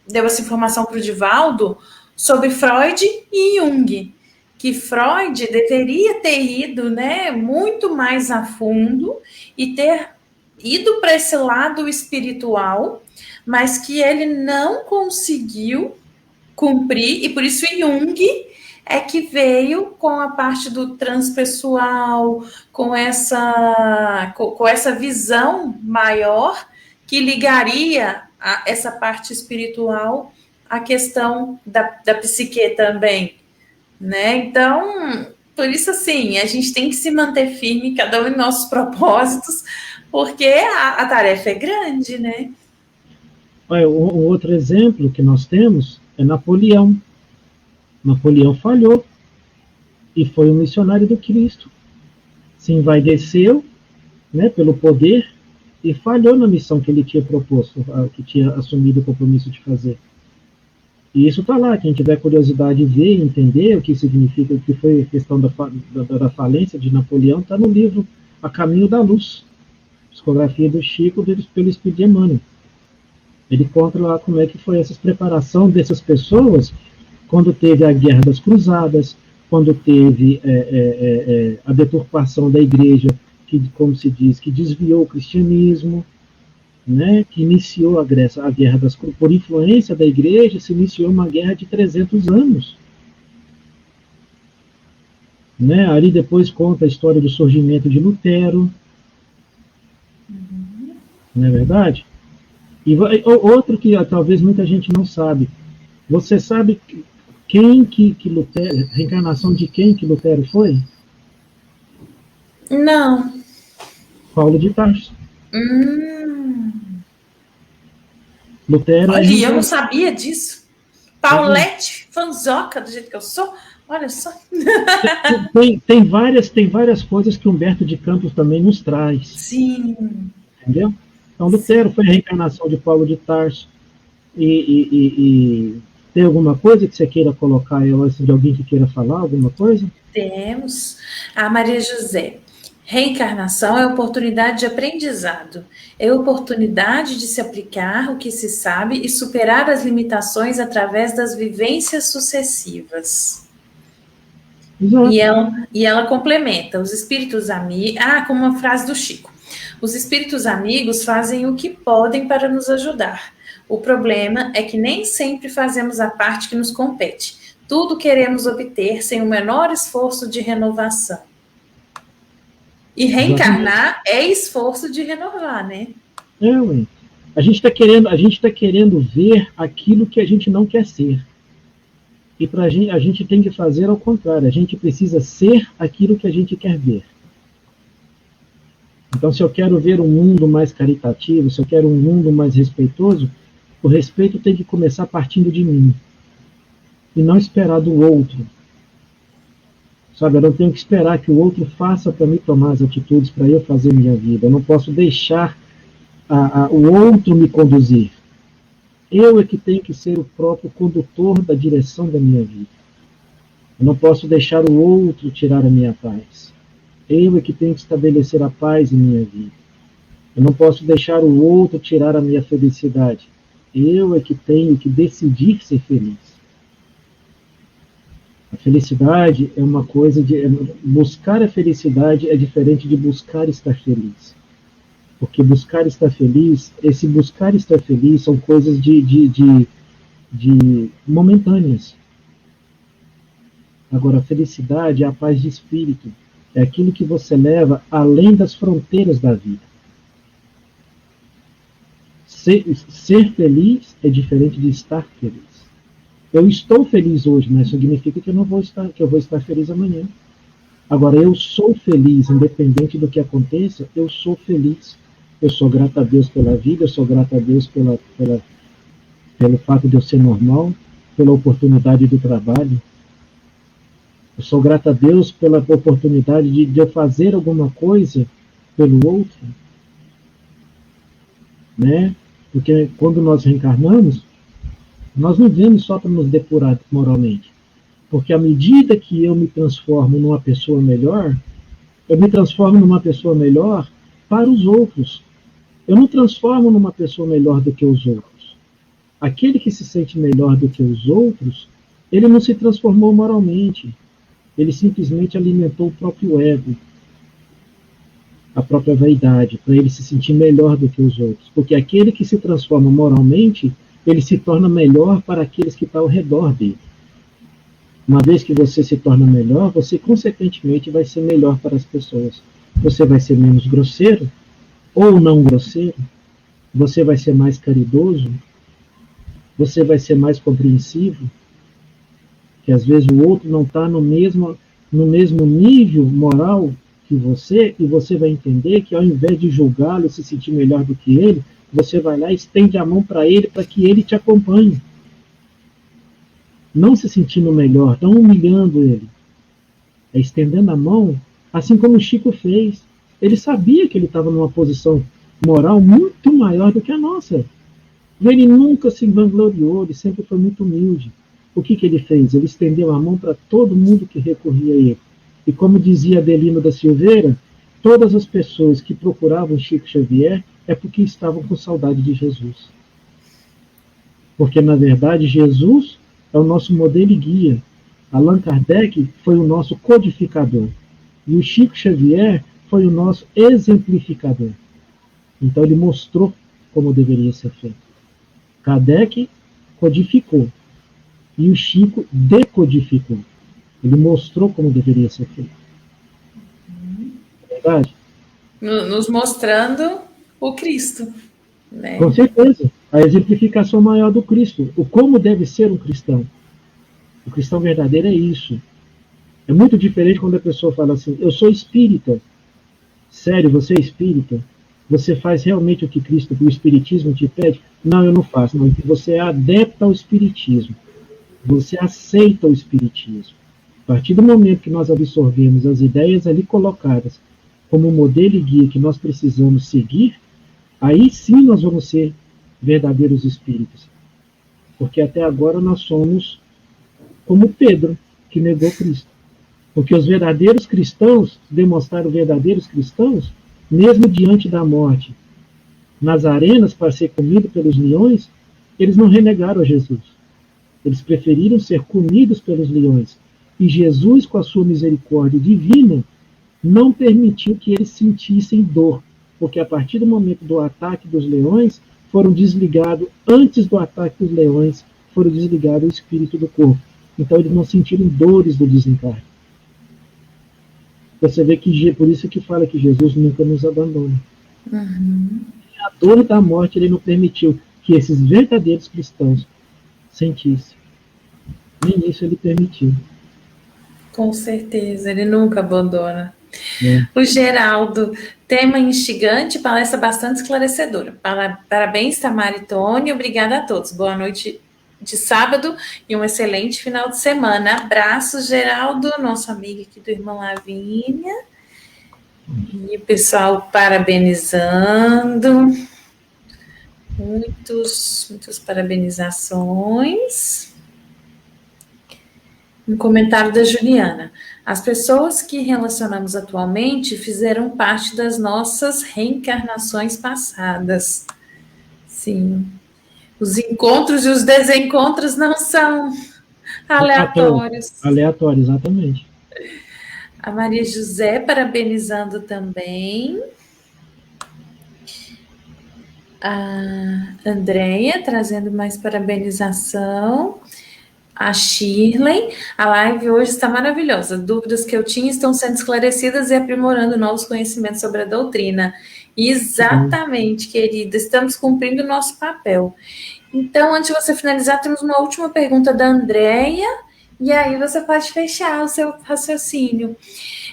deu essa informação para o Divaldo sobre Freud e Jung, que Freud deveria ter ido, né, muito mais a fundo e ter ido para esse lado espiritual, mas que ele não conseguiu cumprir, e por isso Jung é que veio com a parte do transpessoal, com essa visão maior que ligaria essa parte espiritual à questão da psique também, né? Então, por isso, assim, a gente tem que se manter firme, cada um em nossos propósitos, porque a tarefa é grande, né? Olha, um outro exemplo que nós temos é Napoleão. Napoleão falhou e foi um missionário do Cristo. Se envaideceu, né, pelo poder e falhou na missão que ele tinha proposto, que tinha assumido o compromisso de fazer. E isso está lá, quem tiver curiosidade de ver e entender o que significa, o que foi a questão da falência de Napoleão, está no livro A Caminho da Luz, psicografia do Chico, pelo Espírito de Emmanuel. Ele conta lá como é que foi essa preparação dessas pessoas quando teve a Guerra das Cruzadas, quando teve a deturpação da igreja, que, como se diz, que desviou o cristianismo, né, que iniciou a Guerra das Cruzes. Por influência da igreja, se iniciou uma guerra de 300 anos. Né? Ali depois conta a história do surgimento de Lutero. Não é verdade? E outro que talvez muita gente não sabe. Você sabe quem que Lutero, reencarnação de quem que Lutero foi? Não. Paulo de Tarso. Lutero. Olha, eu não sabia disso. Paulette, fanzoca do jeito que eu sou. Olha só. Tem várias coisas que Humberto de Campos também nos traz. Sim. Entendeu? Então, Lutero foi a reencarnação de Paulo de Tarso. E tem alguma coisa que você queira colocar aí, de alguém que queira falar alguma coisa? Temos. A Maria José. Reencarnação é oportunidade de aprendizado. É oportunidade de se aplicar o que se sabe e superar as limitações através das vivências sucessivas. Exato. E ela complementa, os espíritos amigos... como uma frase do Chico. Os espíritos amigos fazem o que podem para nos ajudar. O problema é que nem sempre fazemos a parte que nos compete. Tudo queremos obter sem o menor esforço de renovação. E reencarnar é esforço de renovar, né? Ué. A gente está querendo ver aquilo que a gente não quer ser. E a gente tem que fazer ao contrário. A gente precisa ser aquilo que a gente quer ver. Então, se eu quero ver um mundo mais caritativo, se eu quero um mundo mais respeitoso, o respeito tem que começar partindo de mim. E não esperar do outro. Sabe, eu não tenho que esperar que o outro faça para mim tomar as atitudes, para eu fazer minha vida. Eu não posso deixar o outro me conduzir. Eu é que tenho que ser o próprio condutor da direção da minha vida. Eu não posso deixar o outro tirar a minha paz. Eu é que tenho que estabelecer a paz em minha vida. Eu não posso deixar o outro tirar a minha felicidade. Eu é que tenho que decidir ser feliz. A felicidade é uma coisa de... Buscar a felicidade é diferente de buscar estar feliz. Porque buscar estar feliz, esse buscar estar feliz são coisas de momentâneas. Agora, a felicidade é a paz de espírito. É aquilo que você leva além das fronteiras da vida. Ser feliz é diferente de estar feliz. Eu estou feliz hoje, mas significa que eu vou estar feliz amanhã. Agora, eu sou feliz, independente do que aconteça, eu sou feliz. Eu sou grato a Deus pela vida, eu sou grato a Deus pelo fato de eu ser normal, pela oportunidade do trabalho. Eu sou grato a Deus pela oportunidade de eu fazer alguma coisa pelo outro. Né? Porque quando nós reencarnamos, nós não vemos só para nos depurar moralmente. Porque à medida que eu me transformo numa pessoa melhor, eu me transformo numa pessoa melhor para os outros. Eu não transformo numa pessoa melhor do que os outros. Aquele que se sente melhor do que os outros, ele não se transformou moralmente. Ele simplesmente alimentou o próprio ego, a própria vaidade, para ele se sentir melhor do que os outros. Porque aquele que se transforma moralmente, ele se torna melhor para aqueles que estão ao redor dele. Uma vez que você se torna melhor, você consequentemente vai ser melhor para as pessoas. Você vai ser menos grosseiro, ou não grosseiro, você vai ser mais caridoso, você vai ser mais compreensivo, que às vezes o outro não está no mesmo nível moral que você, e você vai entender que ao invés de julgá-lo, se sentir melhor do que ele, você vai lá e estende a mão para ele, para que ele te acompanhe. Não se sentindo melhor, não humilhando ele. É estendendo a mão, assim como o Chico fez. Ele sabia que ele estava numa posição moral muito maior do que a nossa. Ele nunca se vangloriou, ele sempre foi muito humilde. O que ele fez? Ele estendeu a mão para todo mundo que recorria a ele. E como dizia Adelino da Silveira, todas as pessoas que procuravam Chico Xavier é porque estavam com saudade de Jesus. Porque, na verdade, Jesus é o nosso modelo e guia. Allan Kardec foi o nosso codificador. E o Chico Xavier foi o nosso exemplificador. Então, ele mostrou como deveria ser feito. Kardec codificou. E o Chico decodificou. Ele mostrou como deveria ser feito. É verdade? Nos mostrando o Cristo. Né? Com certeza. A exemplificação maior do Cristo. O como deve ser um cristão. O cristão verdadeiro é isso. É muito diferente quando a pessoa fala assim, eu sou espírita. Sério, você é espírita? Você faz realmente o que Cristo, o Espiritismo te pede? Não, eu não faço. Não. Você é adepto ao Espiritismo. Você aceita o Espiritismo. A partir do momento que nós absorvemos as ideias ali colocadas como modelo e guia que nós precisamos seguir, aí sim nós vamos ser verdadeiros espíritos. Porque até agora nós somos como Pedro, que negou Cristo. Porque os verdadeiros cristãos demonstraram verdadeiros cristãos, mesmo diante da morte, nas arenas para ser comido pelos leões, eles não renegaram a Jesus. Eles preferiram ser comidos pelos leões. E Jesus, com a sua misericórdia divina, não permitiu que eles sentissem dor. Porque a partir do momento do ataque dos leões, foram desligados, antes do ataque dos leões, foram desligados o espírito do corpo. Então eles não sentiram dores do desencarne. Você vê que, por isso que fala que Jesus nunca nos abandona. Uhum. A dor da morte ele não permitiu que esses verdadeiros cristãos sentissem. Nem isso ele permitiu. Com certeza, ele nunca abandona. É. O Geraldo, tema instigante, palestra bastante esclarecedora. Parabéns, Tamara e Tony, obrigada a todos. Boa noite de sábado e um excelente final de semana. Abraços, Geraldo, nosso amigo aqui do Irmão Lavínia. E o pessoal parabenizando. Muitas parabenizações. Um comentário da Juliana. As pessoas que relacionamos atualmente fizeram parte das nossas reencarnações passadas. Sim. Os encontros e os desencontros não são aleatórios. Aleatório, exatamente. A Maria José parabenizando também. A Andréia trazendo mais parabenização. A Shirley, a live hoje está maravilhosa. Dúvidas que eu tinha estão sendo esclarecidas e aprimorando novos conhecimentos sobre a doutrina. Exatamente, querida. Estamos cumprindo o nosso papel. Então, antes de você finalizar, temos uma última pergunta da Andréia, e aí você pode fechar o seu raciocínio.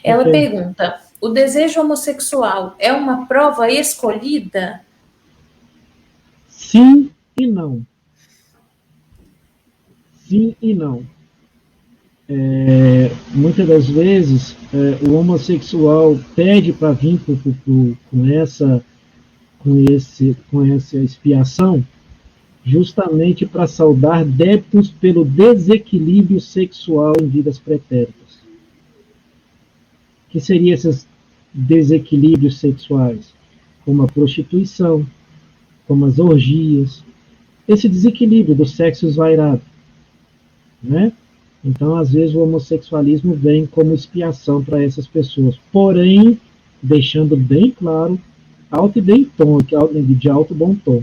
Ela pergunta, o desejo homossexual é uma prova escolhida? Sim e não. Sim e não. Muitas das vezes o homossexual pede para vir com essa expiação justamente para saldar débitos pelo desequilíbrio sexual em vidas pretéritas. O que seriam esses desequilíbrios sexuais? Como a prostituição, como as orgias, esse desequilíbrio do sexo esvairado. Né? Então, às vezes, o homossexualismo vem como expiação para essas pessoas. Porém, deixando bem claro, alto e bem tom, de alto e bom tom,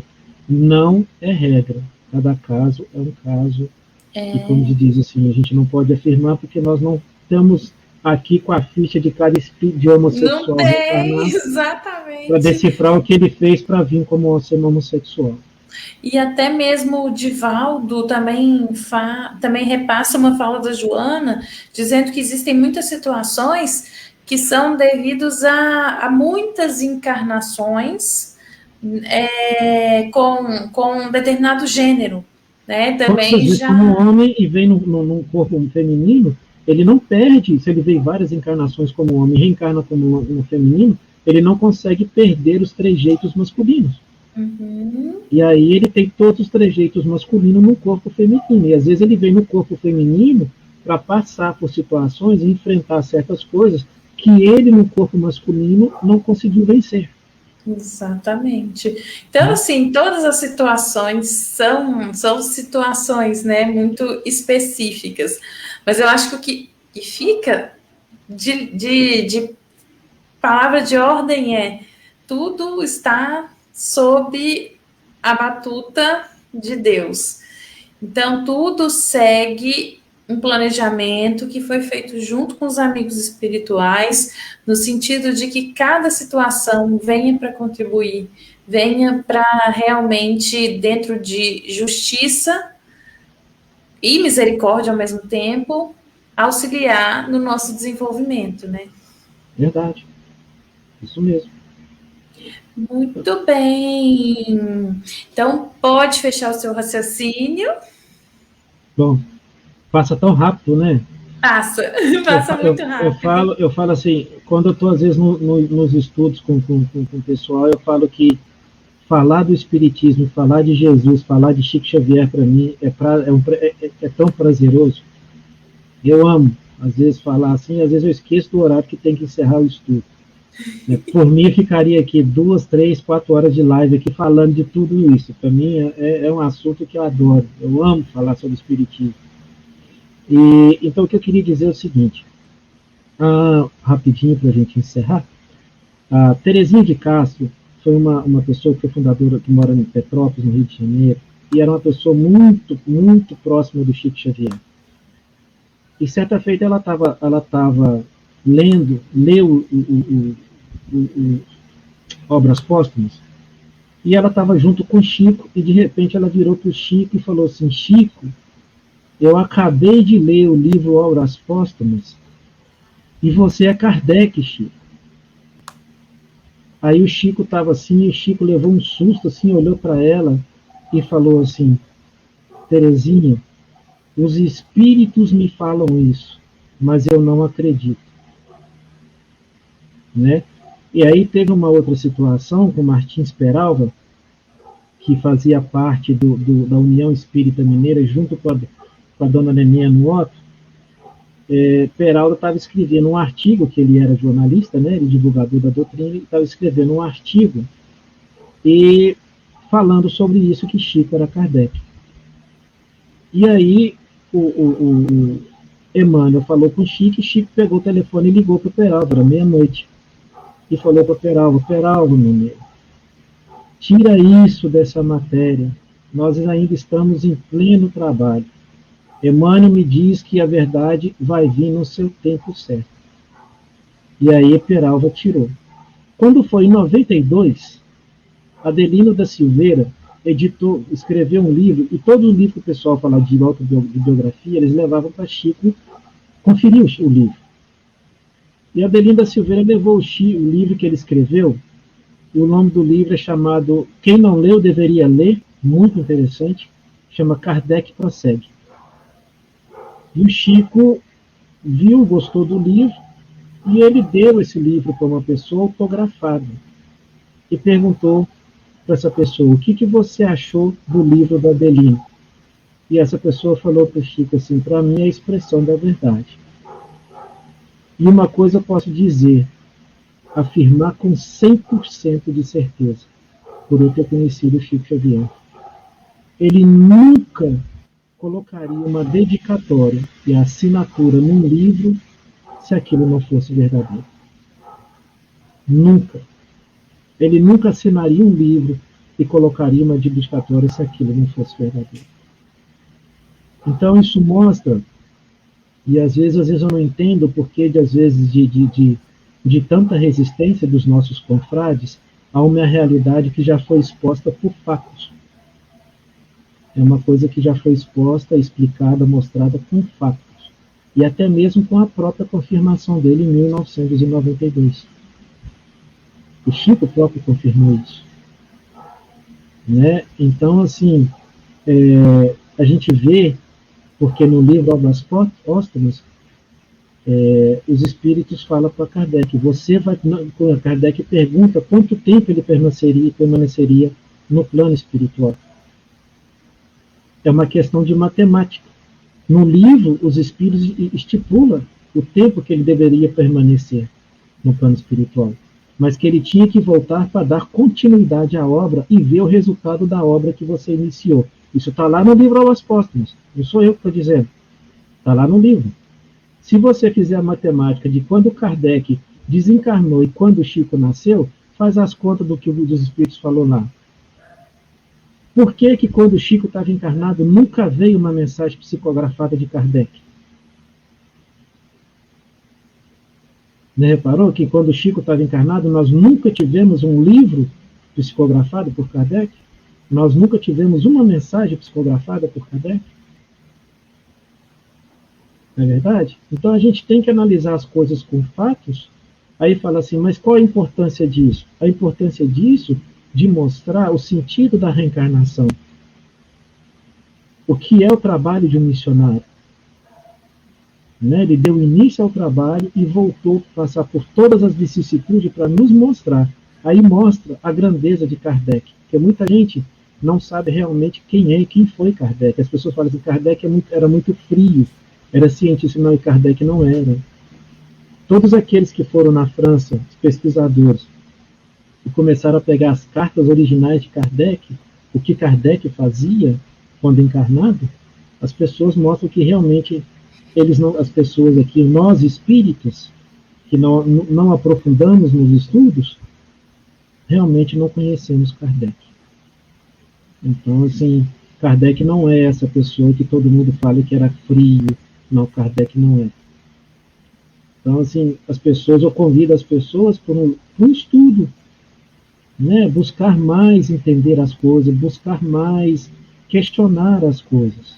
não é regra. Cada caso é um caso. E como se diz assim, a gente não pode afirmar porque nós não estamos aqui com a ficha de cada espírito de homossexual. Não tem, exatamente. Para decifrar o que ele fez para vir como ser homossexual. E até mesmo o Divaldo também repassa uma fala da Joana, dizendo que existem muitas situações que são devidas a muitas encarnações com um determinado gênero. Né? Também já... Como um homem e vem num corpo feminino, ele não perde, se ele vem várias encarnações como homem e reencarna como um feminino, ele não consegue perder os trejeitos masculinos. Uhum. E aí ele tem todos os trejeitos masculinos no corpo feminino. E às vezes ele vem no corpo feminino para passar por situações e enfrentar certas coisas que ele, no corpo masculino, não conseguiu vencer. Exatamente. Então, assim, todas as situações são situações, né, muito específicas. Mas eu acho que o que fica de palavra de ordem é: tudo está sob a batuta de Deus. Então, tudo segue um planejamento que foi feito junto com os amigos espirituais, no sentido de que cada situação venha para contribuir, venha para realmente, dentro de justiça e misericórdia ao mesmo tempo, auxiliar no nosso desenvolvimento, né? Verdade. Isso mesmo. Muito bem. Então, pode fechar o seu raciocínio. Bom, passa tão rápido, né? Passa muito rápido. Eu falo assim, quando eu estou às vezes nos estudos com o pessoal, eu falo que falar do Espiritismo, falar de Jesus, falar de Chico Xavier, para mim, é tão prazeroso. Eu amo, às vezes, falar assim, às vezes eu esqueço do horário que tem que encerrar o estudo. Por mim, eu ficaria aqui 2, 3, 4 horas de live aqui falando de tudo isso. Para mim, é um assunto que eu adoro. Eu amo falar sobre Espiritismo. E, então, o que eu queria dizer é o seguinte, rapidinho para a gente encerrar. A Terezinha de Castro foi uma pessoa que foi fundadora, que mora em Petrópolis, no Rio de Janeiro, e era uma pessoa muito, muito próxima do Chico Xavier. E certa feita ela estava leu Obras Póstumas, e ela estava junto com o Chico, e de repente ela virou para o Chico e falou assim: Chico, eu acabei de ler o livro Obras Póstumas, e você é Kardec, Chico. Aí o Chico estava assim, e o Chico levou um susto, assim, olhou para ela e falou assim: Terezinha, os espíritos me falam isso, mas eu não acredito. Né? E aí teve uma outra situação com Martins Peralva, que fazia parte da União Espírita Mineira, junto com a dona Neninha Nuotto. Peralva estava escrevendo um artigo, que ele era jornalista, né, ele divulgador da doutrina, ele estava escrevendo um artigo e falando sobre isso, que Chico era Kardec. E aí o Emmanuel falou com o Chico, e Chico pegou o telefone e ligou para o Peralva, era meia-noite, e falou para Peralva: Peralva, meu amigo, tira isso dessa matéria, nós ainda estamos em pleno trabalho. Emmanuel me diz que a verdade vai vir no seu tempo certo. E aí Peralva tirou. Quando foi em 92, Adelino da Silveira escreveu um livro, e todo o livro que o pessoal fala de autobiografia, eles levavam para Chico conferir o livro. E Adelino da Silveira levou o livro que ele escreveu, e o nome do livro é chamado Quem Não Leu Deveria Ler, muito interessante, chama Kardec Prossegue. E o Chico viu, gostou do livro, e ele deu esse livro para uma pessoa autografado, e perguntou para essa pessoa: o que você achou do livro da Adelino? E essa pessoa falou para o Chico assim: para mim é a expressão da verdade. E uma coisa eu posso dizer, afirmar com 100% de certeza, por eu ter conhecido o Chico Xavier: ele nunca colocaria uma dedicatória e a assinatura num livro se aquilo não fosse verdadeiro. Nunca. Ele nunca assinaria um livro e colocaria uma dedicatória se aquilo não fosse verdadeiro. Então isso mostra, e às vezes eu não entendo o porquê às vezes de tanta resistência dos nossos confrades a uma realidade que já foi exposta por fatos. É uma coisa que já foi exposta, explicada, mostrada com fatos. E até mesmo com a própria confirmação dele em 1992. O Chico próprio confirmou isso. Né? Então, assim, a gente vê, porque no livro Obras Póstumas, os espíritos falam para Kardec, Kardec pergunta quanto tempo ele permaneceria no plano espiritual. É uma questão de matemática. No livro, os espíritos estipulam o tempo que ele deveria permanecer no plano espiritual, mas que ele tinha que voltar para dar continuidade à obra e ver o resultado da obra que você iniciou. Isso está lá no livro Aulas Póstumas, não sou eu que estou dizendo, está lá no livro. Se você fizer a matemática de quando Kardec desencarnou e quando Chico nasceu, faz as contas do que os espíritos falou lá. Por que quando o Chico estava encarnado nunca veio uma mensagem psicografada de Kardec? Não reparou que quando o Chico estava encarnado nós nunca tivemos um livro psicografado por Kardec? Nós nunca tivemos uma mensagem psicografada por Kardec? Não é verdade? Então a gente tem que analisar as coisas com fatos. Aí fala assim, mas qual a importância disso? A importância disso de mostrar o sentido da reencarnação. O que é o trabalho de um missionário? Né? Ele deu início ao trabalho e voltou a passar por todas as vicissitudes para nos mostrar. Aí mostra a grandeza de Kardec, porque muita gente não sabe realmente quem é e quem foi Kardec. As pessoas falam que Kardec era muito frio, era cientista, não, e Kardec não era. Todos aqueles que foram na França, os pesquisadores, e começaram a pegar as cartas originais de Kardec, o que Kardec fazia quando encarnado, as pessoas mostram que realmente eles não, as pessoas aqui, nós espíritas, que não aprofundamos nos estudos, realmente não conhecemos Kardec. Então, assim, Kardec não é essa pessoa que todo mundo fala que era frio. Não, Kardec não é. Então, assim, eu convido as pessoas para um estudo, né? Buscar mais entender as coisas, buscar mais questionar as coisas,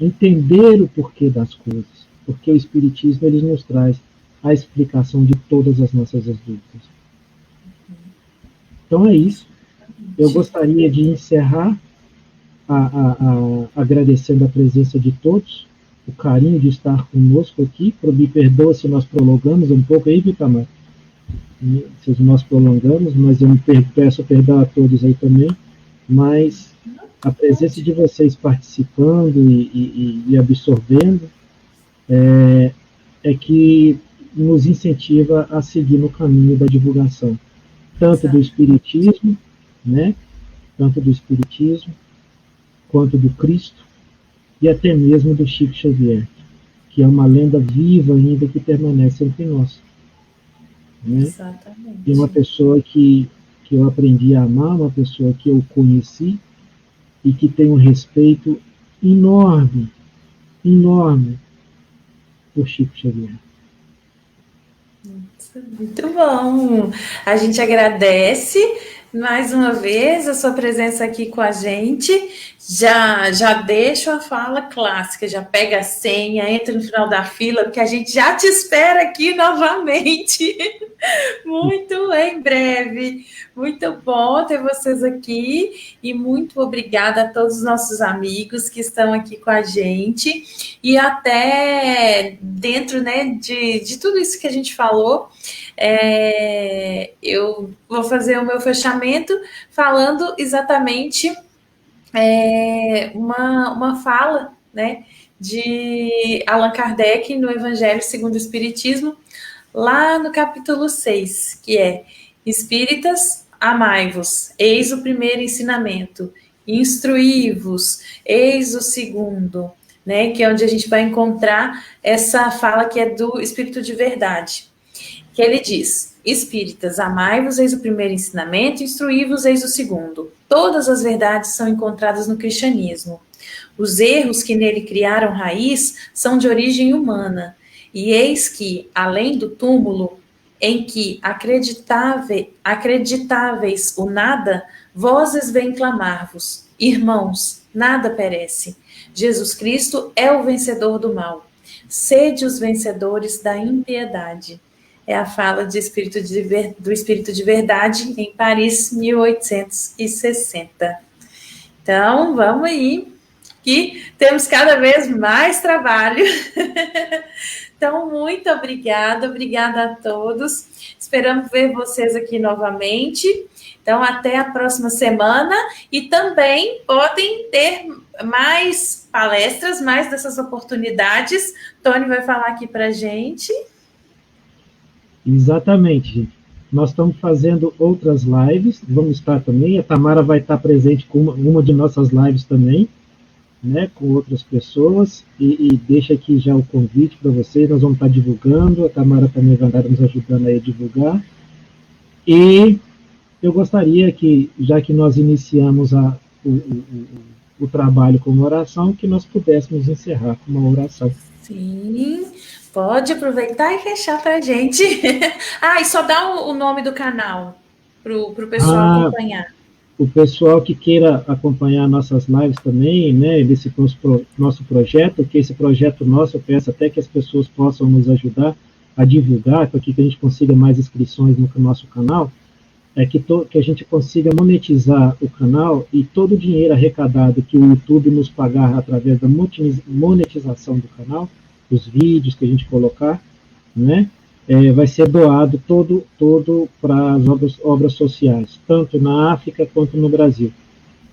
entender o porquê das coisas, porque o Espiritismo ele nos traz a explicação de todas as nossas dúvidas. Então é isso. Eu gostaria de encerrar agradecendo a presença de todos, o carinho de estar conosco aqui. Me perdoa se nós prolongamos um pouco aí, Vitamar. Se nós prolongamos, mas eu peço perdão a todos aí também. Mas a presença de vocês participando e absorvendo é que nos incentiva a seguir no caminho da divulgação, tanto do Espiritismo, né? Tanto do Espiritismo, quanto do Cristo, e até mesmo do Chico Xavier, que é uma lenda viva ainda que permanece entre nós. Né? Exatamente. E uma pessoa que eu aprendi a amar, uma pessoa que eu conheci e que tem um respeito enorme, enorme por Chico Xavier. Muito bom. A gente agradece mais uma vez a sua presença aqui com a gente. Já deixa a fala clássica, já pega a senha, entra no final da fila, porque a gente já te espera aqui novamente. Muito em breve. Muito bom ter vocês aqui e muito obrigada a todos os nossos amigos que estão aqui com a gente. E até dentro, né, de tudo isso que a gente falou, eu vou fazer o meu fechamento falando exatamente uma fala, né, de Allan Kardec no Evangelho segundo o Espiritismo, lá no capítulo 6, que é: Espíritas, amai-vos, eis o primeiro ensinamento, instruí-vos, eis o segundo, né, que é onde a gente vai encontrar essa fala que é do Espírito de Verdade, que ele diz: Espíritas, amai-vos, eis o primeiro ensinamento, instruí-vos, eis o segundo. Todas as verdades são encontradas no cristianismo. Os erros que nele criaram raiz são de origem humana, e eis que, além do túmulo, em que acreditáveis o nada, vozes vêm clamar-vos: irmãos, nada perece. Jesus Cristo é o vencedor do mal. Sede os vencedores da impiedade. É a fala do Espírito de Verdade em Paris, 1860. Então, vamos aí, que temos cada vez mais trabalho. Então, muito obrigada a todos. Esperamos ver vocês aqui novamente. Então, Então, até a próxima semana, e também podem ter mais palestras, mais dessas oportunidades. Tony vai falar aqui para a gente. Exatamente, gente. Nós estamos fazendo outras lives, vamos estar também, a Tamara vai estar presente com uma de nossas lives também, né, com outras pessoas, e deixa aqui já o convite para vocês, nós vamos estar divulgando, a Tamara também vai estar nos ajudando aí a divulgar, e eu gostaria que, já que nós iniciamos o trabalho com uma oração, que nós pudéssemos encerrar com uma oração. Sim, pode aproveitar e fechar para a gente. E só dá o nome do canal para o pessoal acompanhar. O pessoal que queira acompanhar nossas lives também, né, desse nosso projeto, que esse projeto nosso, eu peço até que as pessoas possam nos ajudar a divulgar, para que a gente consiga mais inscrições no nosso canal, é que a gente consiga monetizar o canal, e todo o dinheiro arrecadado que o YouTube nos pagar através da monetização do canal, os vídeos que a gente colocar, né, vai ser doado todo para as obras sociais, tanto na África quanto no Brasil,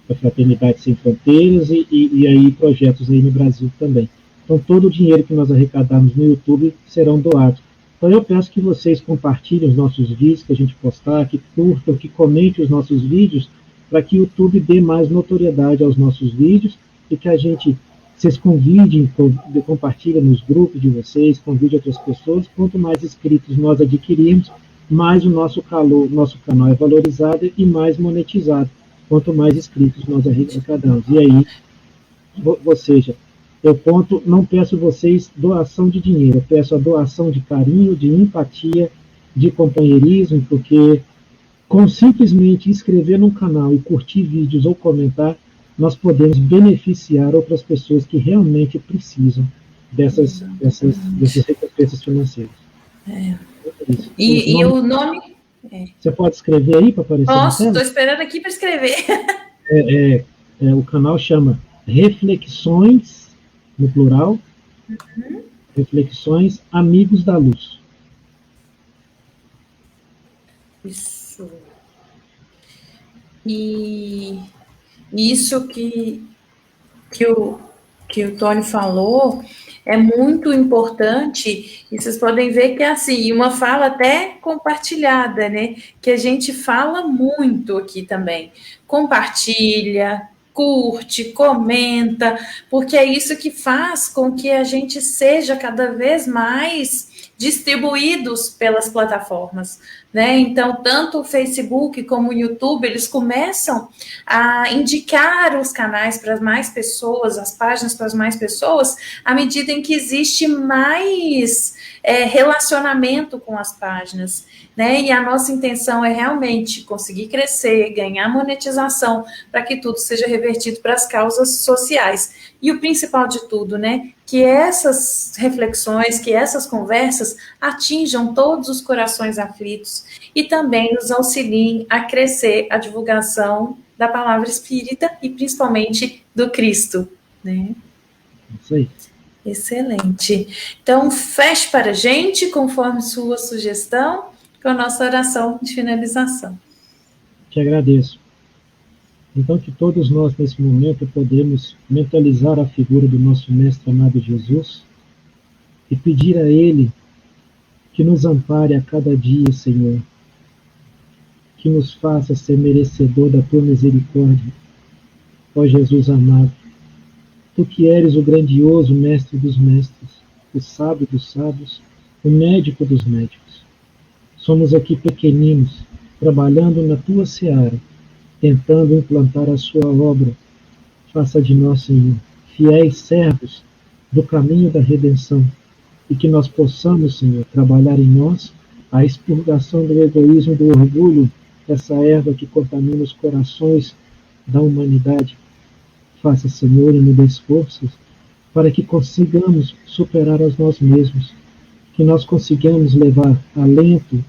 a Fraternidade Sem Fronteiras e aí projetos aí no Brasil também. Então, todo o dinheiro que nós arrecadarmos no YouTube serão doados. Então, eu peço que vocês compartilhem os nossos vídeos que a gente postar, que curtam, que comentem os nossos vídeos, para que o YouTube dê mais notoriedade aos nossos vídeos, e que vocês convidem, compartilhem nos grupos de vocês, convidem outras pessoas. Quanto mais inscritos nós adquirirmos, mais o nosso canal é valorizado e mais monetizado, quanto mais inscritos nós arrecadamos. E aí, ou seja, não peço vocês doação de dinheiro, eu peço a doação de carinho, de empatia, de companheirismo, porque com simplesmente inscrever no canal e curtir vídeos ou comentar, nós podemos beneficiar outras pessoas que realmente precisam dessas recompensas financeiras. E o nome? Você pode escrever aí para aparecer? Posso, estou esperando aqui para escrever. O canal chama Reflexões, no plural, Reflexões Amigos da Luz. Isso. E isso que o Tony falou é muito importante, e vocês podem ver que é assim, uma fala até compartilhada, né? Que a gente fala muito aqui também. Compartilha, curte, comenta, porque é isso que faz com que a gente seja cada vez mais distribuídos pelas plataformas, né? Então, tanto o Facebook como o YouTube, eles começam a indicar os canais para mais pessoas, as páginas para mais pessoas, à medida em que existe mais relacionamento com as páginas, né? E a nossa intenção é realmente conseguir crescer, ganhar monetização, para que tudo seja revertido para as causas sociais. E o principal de tudo, né? Que essas reflexões, que essas conversas atinjam todos os corações aflitos e também nos auxiliem a crescer a divulgação da palavra espírita e principalmente do Cristo, né? Isso aí. Excelente. Então, feche para a gente, conforme sua sugestão, com a nossa oração de finalização. Te agradeço. Então, que todos nós, nesse momento, podemos mentalizar a figura do nosso Mestre amado Jesus e pedir a Ele que nos ampare a cada dia, Senhor, que nos faça ser merecedor da Tua misericórdia. Ó Jesus amado, Tu que eres o grandioso Mestre dos Mestres, o sábio dos sábios, o médico dos médicos. Somos aqui pequeninos, trabalhando na Tua seara, tentando implantar a Sua obra. Faça de nós, Senhor, fiéis servos do caminho da redenção, e que nós possamos, Senhor, trabalhar em nós a expurgação do egoísmo e do orgulho, essa erva que contamina os corações da humanidade. Faça, Senhor, e me dê forças para que consigamos superar a nós mesmos, que nós consigamos levar alento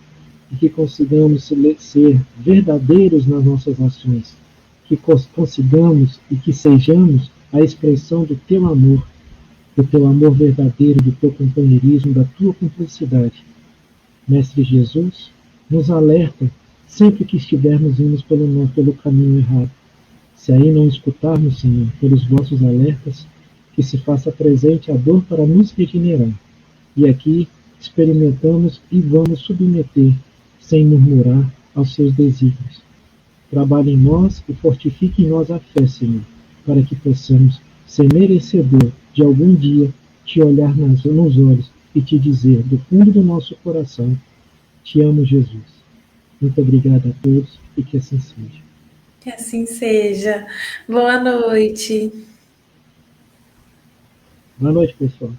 e que consigamos ser verdadeiros nas nossas ações, que consigamos e que sejamos a expressão do Teu amor verdadeiro, do Teu companheirismo, da Tua cumplicidade. Mestre Jesus, nos alerta sempre que estivermos indo pelo caminho errado. Se aí não escutarmos, Senhor, pelos vossos alertas, que se faça presente a dor para nos regenerar. E aqui experimentamos e vamos submeter, sem murmurar, aos seus desígnios. Trabalhe em nós e fortifique em nós a fé, Senhor, para que possamos ser merecedor de algum dia te olhar nos olhos e te dizer, do fundo do nosso coração, te amo, Jesus. Muito obrigado a todos e que assim seja. Que assim seja. Boa noite. Boa noite, pessoal.